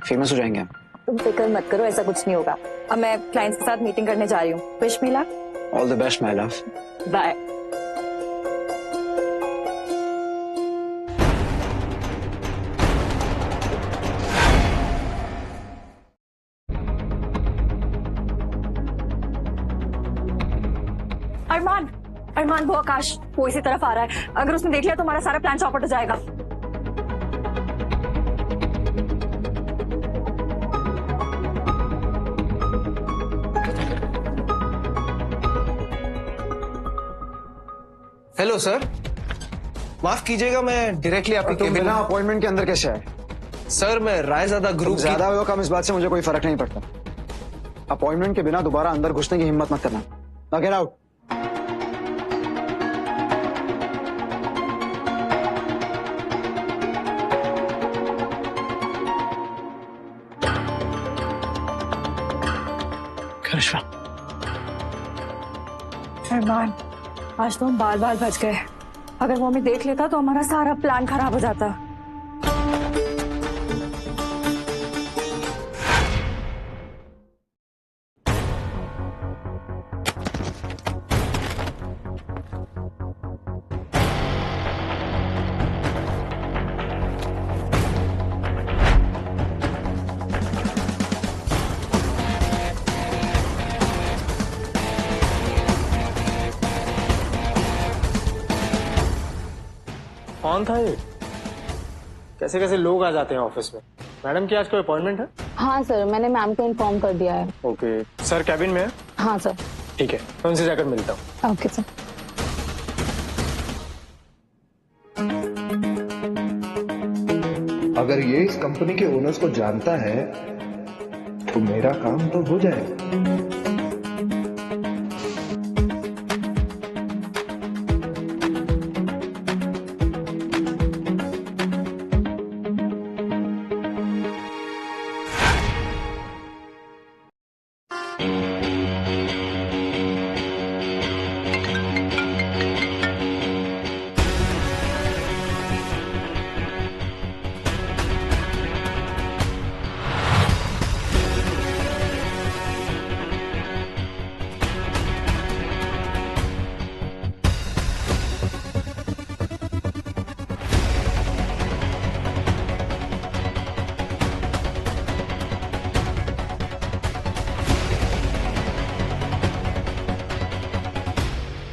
फेमस हो जाएंगे हम। तुम फिक्र मत करो, ऐसा कुछ नहीं होगा। अब मैं क्लाइंट्स के साथ मीटिंग करने जा रही हूँ। Wish me luck. All the best my love. Bye. Armaan, Armaan, वो आकाश, वो इसी तरफ आ रहा है। अगर उसने देख लिया तो हमारा सारा प्लान चौपट हो जाएगा। हेलो सर, माफ कीजिएगा, मैं डायरेक्टली आपके तुम केबिन बिना अपॉइंटमेंट के अंदर कैसे आए? सर, मैं रायजादा ग्रुप की... ज्यादा हो कम इस बात से मुझे कोई फर्क नहीं पड़ता। अपॉइंटमेंट के बिना दोबारा अंदर घुसने की हिम्मत मत करना। Now get out. करिश्मा, अरमान, आज तो हम बाल बाल बच गए। अगर वो हमें देख लेता तो हमारा सारा प्लान खराब हो जाता। कौन था ये? कैसे कैसे लोग आ जाते हैं ऑफिस में? मैडम की आज कोई अपॉइंटमेंट है? हाँ सर, मैंने मैम को इन्फॉर्म कर दिया है। ओके सर, कैबिन में है? हाँ सर। ठीक है, मैं उनसे जाकर मिलता हूँ। Okay sir. अगर ये इस कंपनी के ओनर्स को जानता है तो मेरा काम तो हो जाएगा।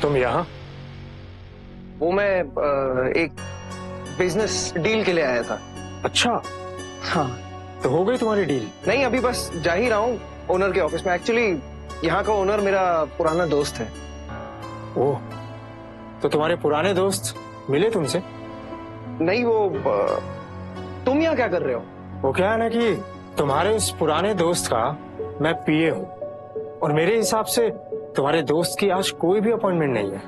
तुम यहाँ? वो मैं एक बिजनेस डील के लिए आया था। अच्छा, हाँ। तो हो गई तुम्हारी डील? नहीं, अभी बस जा ही रहा हूँ ओनर के ऑफिस में। एक्चुअली यहाँ का ओनर मेरा पुराना दोस्त है। ओह, तो तुम्हारे पुराने दोस्त मिले तुमसे? नहीं, वो तुम यहाँ क्या कर रहे हो? वो क्या है ना कि तुम्हारे उस पुराने दोस्त का मैं पीए हूँ, और मेरे हिसाब से तुम्हारे दोस्त की आज कोई भी अपॉइंटमेंट नहीं है।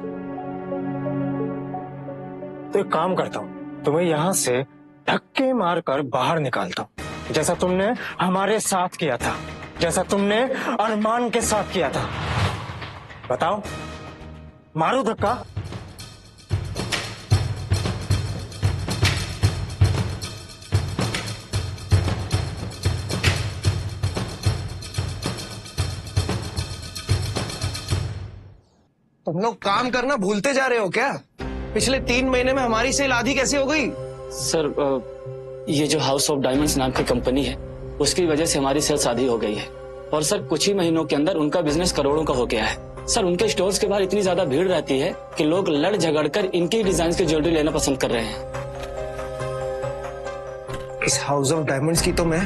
तो एक काम करता हूँ, तुम्हें यहाँ से धक्के मारकर बाहर निकालता हूँ, जैसा तुमने हमारे साथ किया था, जैसा तुमने अरमान के साथ किया था। बताओ, मारो धक्का। तुम लोग काम करना भूलते जा रहे हो क्या? पिछले 3 महीने में हमारी सेल आधी कैसे हो गई? सर, ये जो हाउस ऑफ डायमंड्स नाम की कंपनी है, उसकी वजह से हमारी सेल्स आधी हो गई है। और सर, कुछ ही महीनों के अंदर उनका बिजनेस करोड़ों का हो गया है। सर, उनके स्टोर्स के बाहर इतनी ज्यादा भीड़ रहती है कि लोग लड़ झगड़ कर इनकी डिजाइन की ज्वेलरी लेना पसंद कर रहे हैं। इस हाउस ऑफ डायमंड्स की तो मैं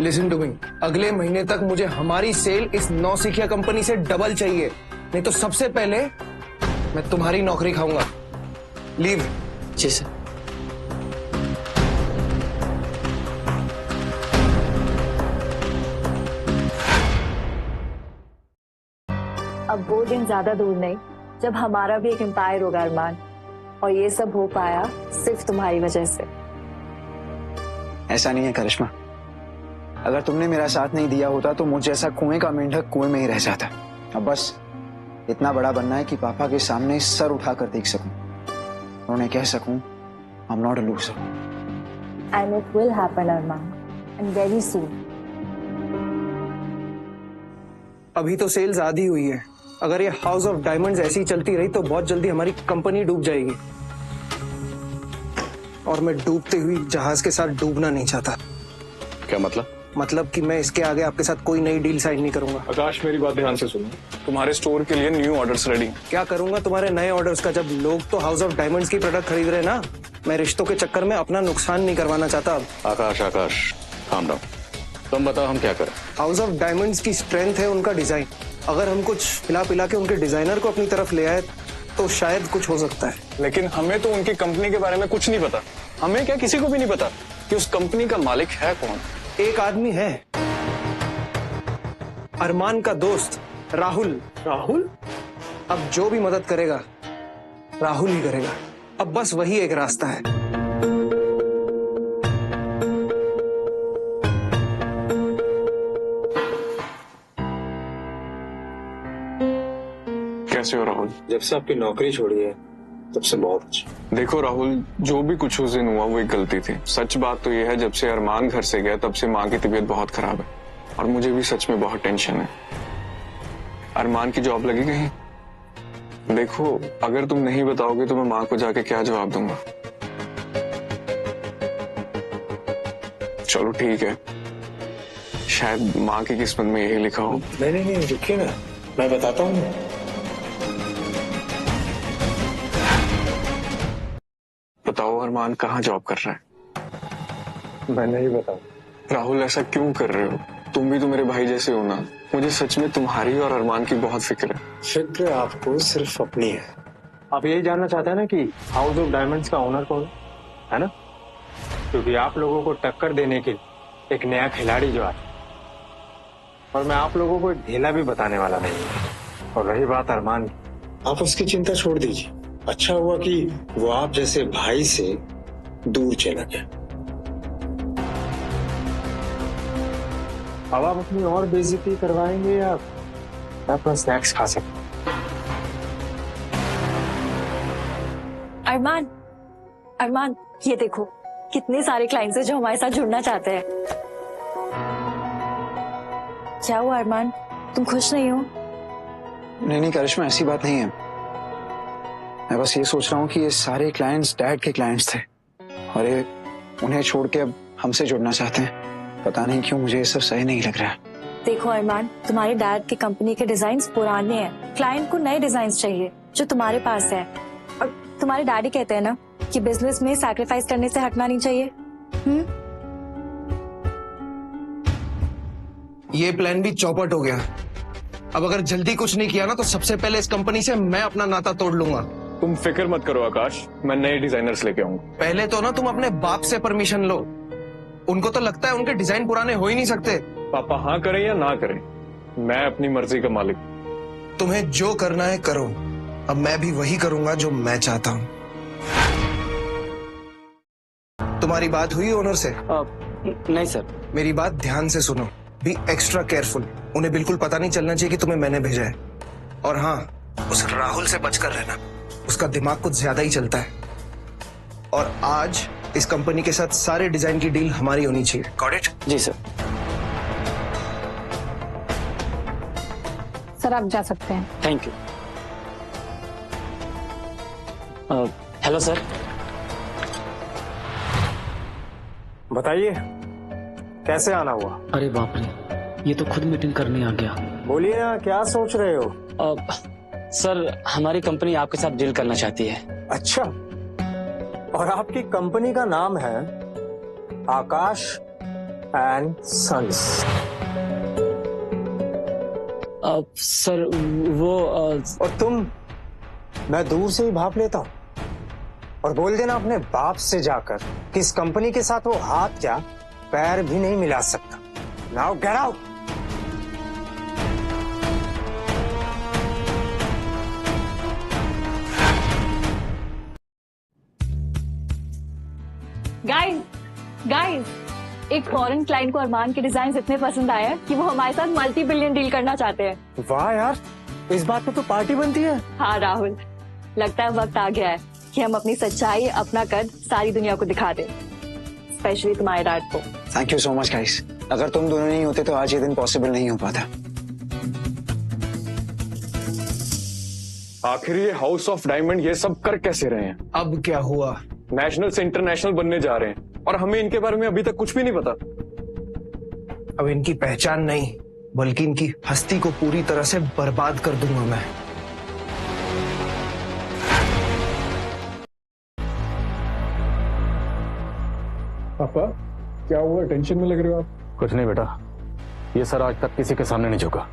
लिसन टू मी, अगले महीने तक मुझे हमारी सेल इस नौसिखिया कंपनी से डबल चाहिए, नहीं तो सबसे पहले मैं तुम्हारी नौकरी खाऊंगा। लीव। जी सर। अब वो दिन ज्यादा दूर नहीं जब हमारा भी एक एम्पायर होगा अरमान, और ये सब हो पाया सिर्फ तुम्हारी वजह से। ऐसा नहीं है करिश्मा, अगर तुमने मेरा साथ नहीं दिया होता तो मुझ जैसा कुएं का मेंढक कुएं में ही रह जाता। अब बस इतना बड़ा बनना है कि पापा के सामने सर उठाकर देख सकूं, उन्हें कह सकूं I am not a loser. And it will happen Armaan, and very soon. अभी तो सेल्स आधी हुई है, अगर ये हाउस ऑफ डायमंड्स ऐसी चलती रही तो बहुत जल्दी हमारी कंपनी डूब जाएगी, और मैं डूबते हुई जहाज के साथ डूबना नहीं चाहता। क्या मतलब? मतलब कि मैं इसके आगे आपके साथ कोई नई डील साइन नहीं करूंगा। आकाश, मेरी बात ध्यान से सुनो। तुम्हारे स्टोर के लिए न्यू ऑर्डर्स रेडी। क्या करूंगा तुम्हारे नए ऑर्डर्स का, जब लोग तो हाउस ऑफ डायमंड्स की प्रोडक्ट खरीद रहे हैं ना। मैं रिश्तों के चक्कर में अपना नुकसान नहीं करवाना चाहता। अब आकाश, काम डाउन। तुम बताओ हम क्या करें? हाउस ऑफ डायमंड्स की स्ट्रेंथ है उनका डिजाइन। अगर हम कुछ पिला पिला के उनके डिजाइनर को अपनी तरफ ले आए तो शायद कुछ हो सकता है। लेकिन हमें तो उनकी कंपनी के बारे में कुछ नहीं पता। हमें क्या, किसी को भी नहीं पता कि उस कंपनी का मालिक है कौन। एक आदमी है, अरमान का दोस्त राहुल। राहुल? अब जो भी मदद करेगा राहुल ही करेगा। अब बस वही एक रास्ता है। कैसे हो राहुल? जब से आपकी नौकरी छोड़ी है तब से बहुत अच्छा। देखो राहुल, जो भी कुछ उस दिन हुआ वो एक गलती थी। सच बात तो ये है, जब से अरमान घर से गया तब से माँ की तबीयत बहुत खराब है, और मुझे भी सच में बहुत टेंशन है। अरमान की जॉब लगी कहीं? देखो, अगर तुम नहीं बताओगे तो मैं माँ को जाके क्या जवाब दूंगा। चलो ठीक है, शायद माँ की किस्मत में यही लिखा हो। नहीं, रुकिए ना, मैं बताता हूँ। बताओ, अरमान कहाँ जॉब कर रहा है? मैं नहीं बताऊँ। राहुल, ऐसा क्यों कर रहे हो? तुम भी तो मेरे भाई जैसे हो ना। मुझे सच में तुम्हारी और अरमान की बहुत फिक्र है। फिक्र आपको सिर्फ अपनी है। आप यही जानना चाहते हैं ना कि हाउस ऑफ डायमंड्स का ओनर कौन है ना? क्योंकि आप लोगों को टक्कर देने के लिए एक नया खिलाड़ी जो आता है, और मैं आप लोगों को एक ढीला भी बताने वाला नहीं। और रही बात अरमान की, आप उसकी चिंता छोड़ दीजिए। अच्छा हुआ कि वो आप जैसे भाई से दूर चला गया। अब आप अपनी और बेइज्जती करवाएंगे या अपना स्नैक्स खा सकते? अरमान, अरमान, ये देखो कितने सारे क्लाइंट्स हैं जो हमारे साथ जुड़ना चाहते हैं। क्या हुआ अरमान, तुम खुश नहीं हो? नहीं करिश्मा, ऐसी बात नहीं है। मैं बस ये सोच रहा हूँ कि ये सारे क्लाइंट्स डैड के क्लाइंट्स थे और ये उन्हें छोड़ के अब हमसे जुड़ना चाहते हैं। पता नहीं क्यों मुझे ये सब सही नहीं लग रहा है। देखो अरमान, तुम्हारे डैड की कंपनी के डिजाइन्स पुराने हैं, क्लाइंट को नए डिजाइन्स चाहिए जो तुम्हारे पास है। और तुम्हारे डैडी कहते हैं ना कि बिजनेस में सैक्रिफाइस करने से हटना नहीं चाहिए। ये प्लान भी चौपट हो गया। अब अगर जल्दी कुछ नहीं किया ना तो सबसे पहले इस कंपनी से मैं अपना नाता तोड़ लूंगा। तुम फिक्र मत करो आकाश, मैं नए डिजाइनर्स लेके आऊंगा। पहले तो ना तुम अपने बाप से परमिशन लो। उनको तो लगता है उनके डिजाइन पुराने हो ही नहीं सकते। पापा हाँ करें या ना करें, मैं अपनी मर्जी का मालिक। तुम्हें जो करना है करो, अब मैं भी वही करूंगा जो मैं चाहता हूँ। तुम्हारी बात हुई ओनर से? नहीं सर। मेरी बात ध्यान से सुनो, बी एक्स्ट्रा केयरफुल। उन्हें बिल्कुल पता नहीं चलना चाहिए कि तुम्हें मैंने भेजा है। और हाँ, उस राहुल से बचकर रहना, उसका दिमाग कुछ ज्यादा ही चलता है। और आज इस कंपनी के साथ सारे डिजाइन की डील हमारी होनी चाहिए। Got it? जी सर। सर आप जा सकते हैं। Thank you. Hello sir. बताइए कैसे आना हुआ? अरे बाप रे, ये तो खुद मीटिंग करने आ गया। बोलिए ना, क्या सोच रहे हो? सर हमारी कंपनी आपके साथ डील करना चाहती है। अच्छा, और आपकी कंपनी का नाम है आकाश एंड सन्स। सर वो और तुम, मैं दूर से ही भाप लेता हूँ। और बोल देना अपने बाप से जाकर कि इस कंपनी के साथ वो हाथ क्या पैर भी नहीं मिला सकता। Now get out. गाइस, एक फॉरेन क्लाइंट को अरमान के डिजाइन इतने पसंद आए हैं कि वो हमारे साथ मल्टी बिलियन डील करना चाहते हैं। वाह यार, इस बात पे तो पार्टी बनती है। हाँ राहुल, लगता है वक्त आ गया है कि हम अपनी सच्चाई, अपना कद सारी दुनिया को दिखा दें, स्पेशली तुम्हारे डैड को। Thank you so much guys. अगर तुम दोनों नहीं होते तो आज ये दिन पॉसिबल नहीं हो पाता। आखिर ये हाउस ऑफ डायमंड ये सब कर कैसे रहे हैं? अब क्या हुआ? नेशनल से इंटरनेशनल बनने जा रहे हैं और हमें इनके बारे में अभी तक कुछ भी नहीं पता। अब इनकी पहचान नहीं बल्कि इनकी हस्ती को पूरी तरह से बर्बाद कर दूंगा मैं। पापा क्या हुआ, टेंशन में लग रहे हो आप? कुछ नहीं बेटा, ये सर आज तक किसी के सामने नहीं झुका।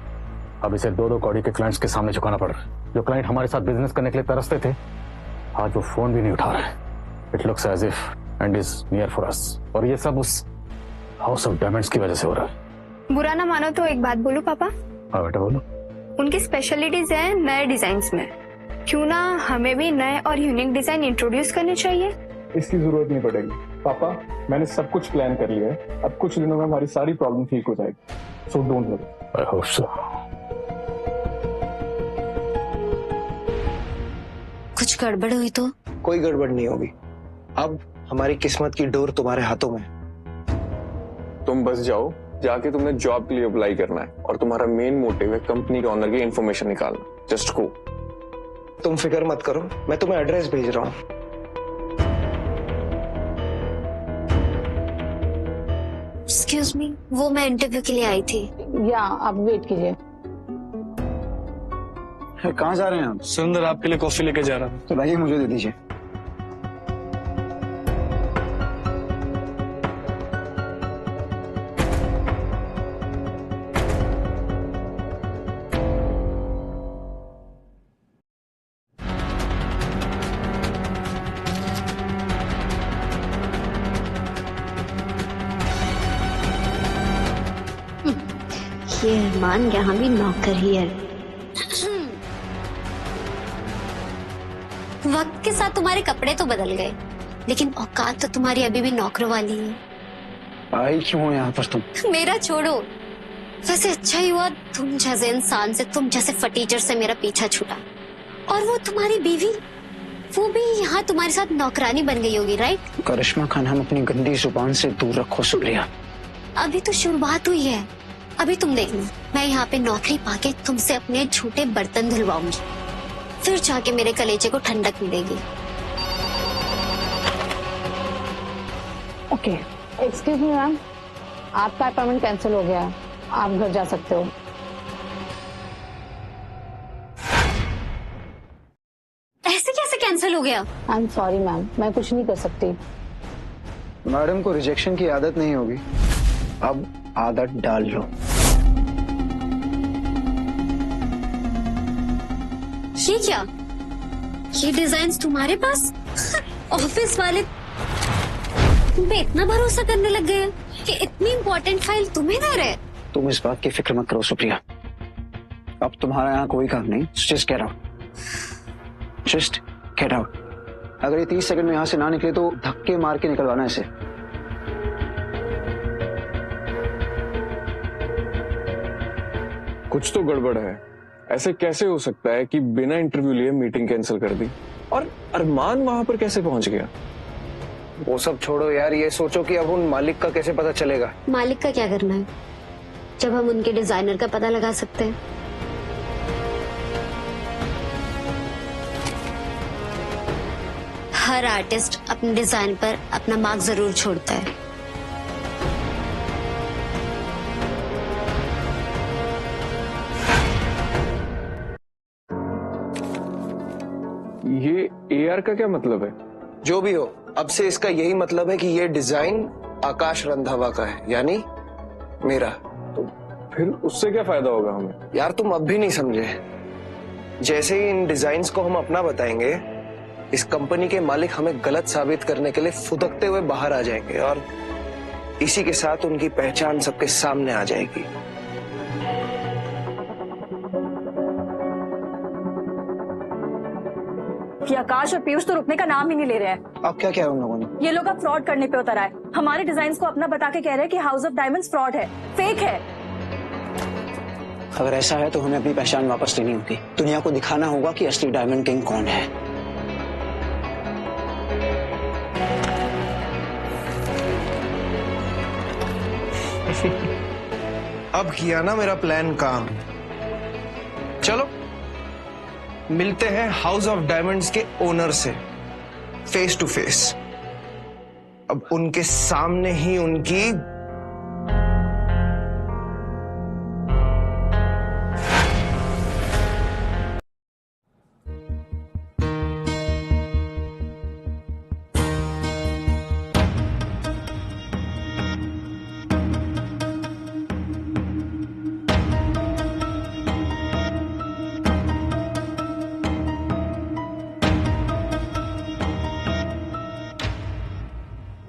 अब इसे दो कौड़ी के क्लाइंट्स के सामने झुकाना पड़ रहा है। जो क्लाइंट हमारे साथ बिजनेस करने के लिए तरसते थे, आज वो फोन भी नहीं उठा रहे। It looks as if end is near for us. और ये सब उस हाउस ऑफ डायमंड्स की वजह से हो रहा है। बुरा ना मानो तो एक बात बोलूं पापा? हाँ बेटा बोलो। उनकी स्पेशलिटीज है नए डिजाइन्स में, क्यों ना हमें भी नए और यूनिक डिजाइन इंट्रोड्यूस करने चाहिए? इसकी जरूरत नहीं पड़ेगी पापा, मैंने सब कुछ प्लान कर लिया है। अब कुछ दिनों में हमारी सारी प्रॉब्लम ठीक हो जाएगी, so don't worry. I hope so. कुछ गड़बड़ हुई तो? कोई गड़बड़ नहीं होगी। अब हमारी किस्मत की डोर तुम्हारे हाथों में। तुम बस जाओ, जाके तुमने जॉब के लिए अप्लाई करना है और तुम्हारा मेन मोटिव है कंपनी के ऑनर की इंफॉर्मेशन निकालना। Just go. तुम फिक्र मत करो, मैं तुम्हें एड्रेस भेज रहा हूँ। एक्सक्यूज मी, वो मैं इंटरव्यू के लिए आई थी। या आप वेट कीजिए। कहाँ जा रहे हैं आप? सुंदर आपके लिए कॉफी लेके जा रहा हूँ। तो लाइए मुझे दे दीजिए। ये अरमान यहाँ भी नौकर ही है। वक्त के साथ तुम्हारे कपड़े तो बदल गए, लेकिन औकात तो तुम्हारी अभी भी नौकरों वाली है। आई क्यों हो यहाँ पर तुम? मेरा छोड़ो, वैसे अच्छा ही हुआ तुम जैसे इंसान से, तुम जैसे फटीचर से मेरा पीछा छूटा। और वो तुम्हारी बीवी, वो भी यहाँ तुम्हारे साथ नौकरानी बन गई होगी, राइट? करिश्मा खान, हम अपनी गंदी जुबान से दूर रखो सुप्रिया। अभी तो शुरुआत हुई है, अभी तुम देख लो, मैं यहाँ पे नौकरी पाके तुमसे अपने झूठे बर्तन धुलवाऊंगी, फिर जाके मेरे कलेजे को ठंडक मिलेगी। ओके, एक्सक्यूज मी मैम, आपका अपॉइंटमेंट कैंसिल हो गया है, आप घर जा सकते हो। ऐसे कैसे कैंसिल हो गया? आई एम सॉरी मैम, मैं कुछ नहीं कर सकती। मैडम को रिजेक्शन की आदत नहीं होगी, अब आदत डाल लो। ये क्या? ये डिजाइन्स तुम्हारे पास? ऑफिस वाले तुम पे इतना भरोसा करने लग गए कि इतनी इंपॉर्टेंट फाइल तुम्हें दे रहे? तुम इस बात की फिक्र मत करो सुप्रिया, अब तुम्हारा यहाँ कोई काम नहीं। Just get out, just get out. अगर ये 30 सेकंड में यहाँ से ना निकले तो धक्के मार के निकलवाना इसे। कुछ तो गड़बड़ है। ऐसे कैसे हो सकता है कि बिना इंटरव्यू लिए मीटिंग कैंसिल कर दी? और अरमान वहां पर कैसे पहुंच गया? वो सब छोड़ो यार, ये सोचो कि अब उन मालिक का कैसे पता चलेगा? मालिक का क्या करना है जब हम उनके डिजाइनर का पता लगा सकते हैं? हर आर्टिस्ट अपने डिजाइन पर अपना मार्क जरूर छोड़ता है। ये AR का क्या मतलब है? जो भी हो, अब से इसका यही मतलब है कि ये डिजाइन आकाश रंधावा का है, यानी मेरा। तो फिर उससे क्या फायदा होगा हमें? यार तुम अब भी नहीं समझे। जैसे ही इन डिजाइन्स को हम अपना बताएंगे, इस कंपनी के मालिक हमें गलत साबित करने के लिए फुदकते हुए बाहर आ जाएंगे और इसी के साथ उनकी पहचान सबके सामने आ जाएगी। कि आकाश और पीयूष तो रुकने का नाम ही नहीं ले रहे हैं। अब क्या क्या है उन लोगों ने? ये लोग अब फ्रॉड करने पे उतर आए। हमारे डिजाइन को अपना बता के कह रहे हैं कि हाउस ऑफ डायमंड्स फ्रॉड है, फेक है। अगर ऐसा है तो हमें अपनी पहचान वापस लेनी होगी। दुनिया को दिखाना होगा कि असली डायमंड किंग कौन है। अब किया ना मेरा प्लान काम। चलो मिलते हैं हाउस ऑफ डायमंड्स के ओनर से फेस टू फेस। अब उनके सामने ही उनकी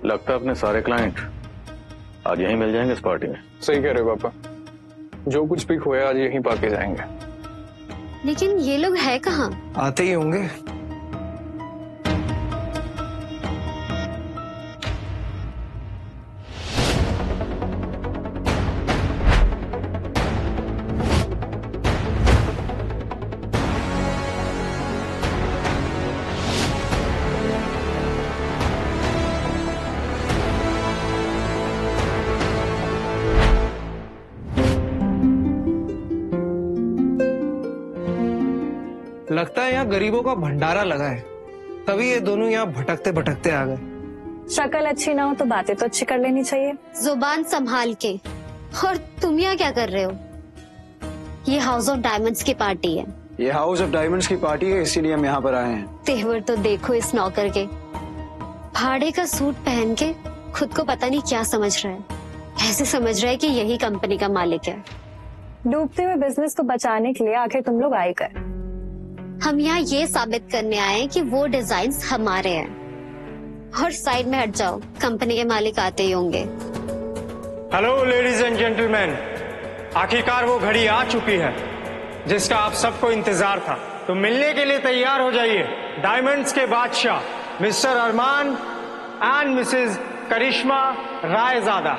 लगता है अपने सारे क्लाइंट आज यहीं मिल जाएंगे इस पार्टी में। सही कह रहे हो पापा, जो कुछ भी खोया आज यहीं पाके जाएंगे। लेकिन ये लोग है कहाँ? आते ही होंगे। लगता है यहाँ गरीबों का भंडारा लगा है, तभी ये दोनों यहाँ भटकते भटकते आ गए। शक्ल अच्छी ना हो तो बातें तो अच्छी कर लेनी चाहिए। जुबान संभाल के। और तुम यहाँ क्या कर रहे हो? ये हाउस ऑफ डायमंड्स की पार्टी है। ये हाउस ऑफ डायमंड्स की पार्टी है, इसीलिए हम यहाँ पर आए हैं। तेवर तो देखो इस नौकर के, भाड़े का सूट पहन के खुद को पता नहीं क्या समझ रहा है। ऐसे समझ रहा है कि यही कंपनी का मालिक है। डूबते हुए बिजनेस को बचाने के लिए आखिर तुम लोग आए कर। हम यहाँ ये साबित करने आए हैं कि वो डिजाइन्स हमारे हैं। और साइड में हट जाओ, कंपनी के मालिक आते ही होंगे। हेलो लेडीज एंड जेंटलमैन, आखिरकार वो घड़ी आ चुकी है जिसका आप सबको इंतजार था। तो मिलने के लिए तैयार हो जाइए डायमंड्स के बादशाह मिस्टर अरमान एंड मिसेस करिश्मा रायजादा।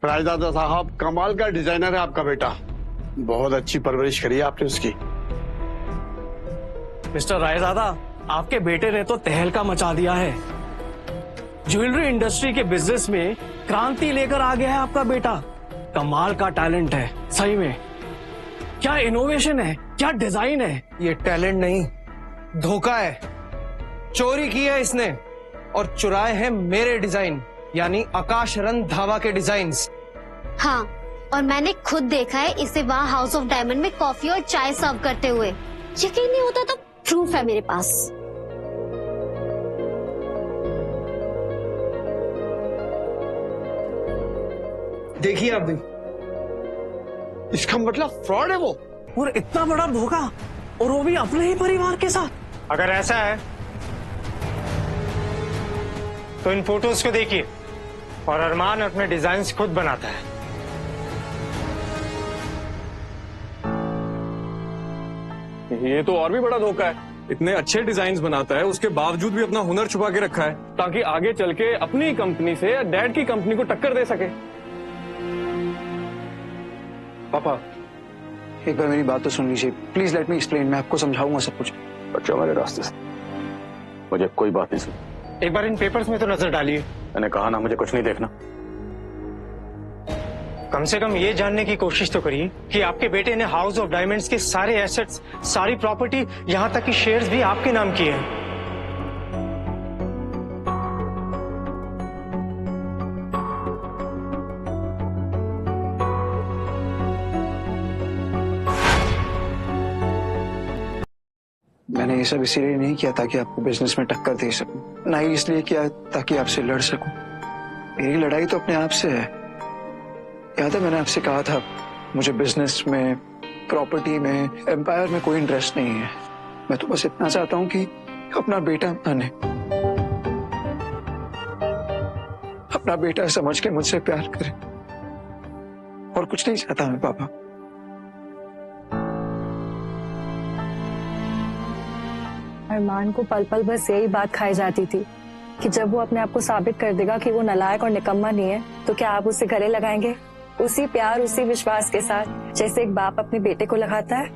रायजादा साहब, कमाल का डिजाइनर है आपका बेटा। बहुत अच्छी परवरिश करी है आपने उसकी। मिस्टर रायजादा, आपके बेटे ने तो तहलका मचा दिया है। ज्वेलरी इंडस्ट्री के बिजनेस में क्रांति लेकर आ गया है आपका बेटा। कमाल का टैलेंट है सही में। क्या इनोवेशन है, क्या डिजाइन है। ये टैलेंट नहीं, धोखा है। चोरी की है इसने और चुराए हैं मेरे डिजाइन, यानी आकाश रंग धावा के डिजाइन्स। हाँ, और मैंने खुद देखा है इसे वहाँ हाउस ऑफ डायमंड में कॉफी और चाय सर्व करते हुए। यकीन नहीं होता तो प्रूफ है मेरे पास। देखिए आप भी। इसका मतलब फ्रॉड है वो। और इतना बड़ा धोखा, और वो भी अपने ही परिवार के साथ। अगर ऐसा है तो इन फोटोज को देखिए। और अरमान अपने डिजाइन्स खुद बनाता है। ये तो और भी बड़ा धोखा है। इतने अच्छे डिजाइन्स बनाता है, उसके बावजूद भी अपना हुनर छुपा के रखा है ताकि आगे चल के अपनी कंपनी से डैड की कंपनी को टक्कर दे सके। पापा, एक बार मेरी बात तो सुन लीजिए प्लीज। Let me explain. मैं आपको समझाऊंगा सब कुछ। बच्चों मेरे रास्ते से मुझे कोई बात नहीं सुन। एक बार इन पेपर्स में तो नजर डालिए। मैंने कहा ना, मुझे कुछ नहीं देखना। कम से कम ये जानने की कोशिश तो करिए कि आपके बेटे ने हाउस ऑफ डायमंड्स के सारे एसेट्स, सारी प्रॉपर्टी, यहां तक कि शेयर्स भी आपके नाम किए हैं। मैंने ये सब इसीलिए नहीं किया ताकि आपको बिजनेस में टक्कर दे सकूं, ना ही इसलिए किया ताकि आपसे लड़ सकूं। मेरी लड़ाई तो अपने आप से है। याद है मैंने आपसे कहा था मुझे बिजनेस में, प्रॉपर्टी में, एम्पायर में कोई इंटरेस्ट नहीं है। मैं तो बस इतना चाहता हूं कि अपना बेटा माने, अपना बेटा समझ के मुझसे प्यार करे, और कुछ नहीं चाहता मैं पापा। अरमान को पल पल बस यही बात खाई जाती थी कि जब वो अपने आप को साबित कर देगा कि वो नालायक और निकम्मा नहीं है तो क्या आप उसे गले लगाएंगे, उसी प्यार उसी विश्वास के साथ जैसे एक बाप अपने बेटे को लगाता है।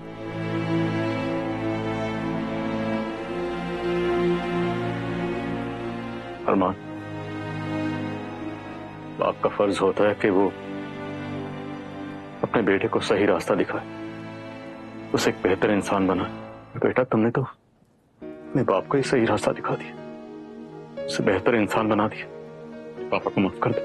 अरमान, बाप का फर्ज होता है कि वो अपने बेटे को सही रास्ता दिखाए, उसे एक बेहतर इंसान बनाए। बेटा, तुमने तो अपने बाप को ही सही रास्ता दिखा दिया, उसे बेहतर इंसान बना दिया। पापा को माफ कर दो।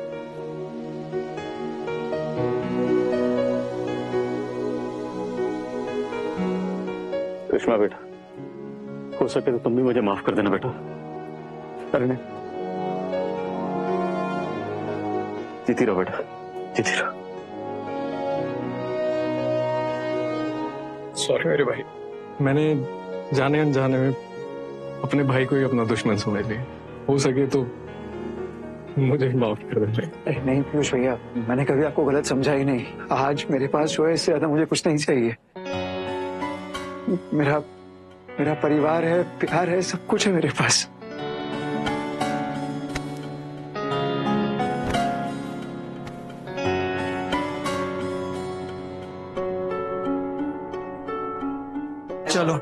करिश्मा बेटा, हो सके तो तुम भी मुझे माफ कर देना बेटा। करने जीती रहो बेटा, जीती रहो। सॉरी मेरे भाई, मैंने जाने अनजाने में अपने भाई को ही अपना दुश्मन समझ लिया। हो सके तो मुझे माफ कर देना। नहीं पीयूष भैया, मैंने कभी आपको गलत समझा ही नहीं। आज मेरे पास जो है इससे ज्यादा मुझे कुछ नहीं चाहिए। मेरा परिवार है, प्यार है, सब कुछ है मेरे पास। चलो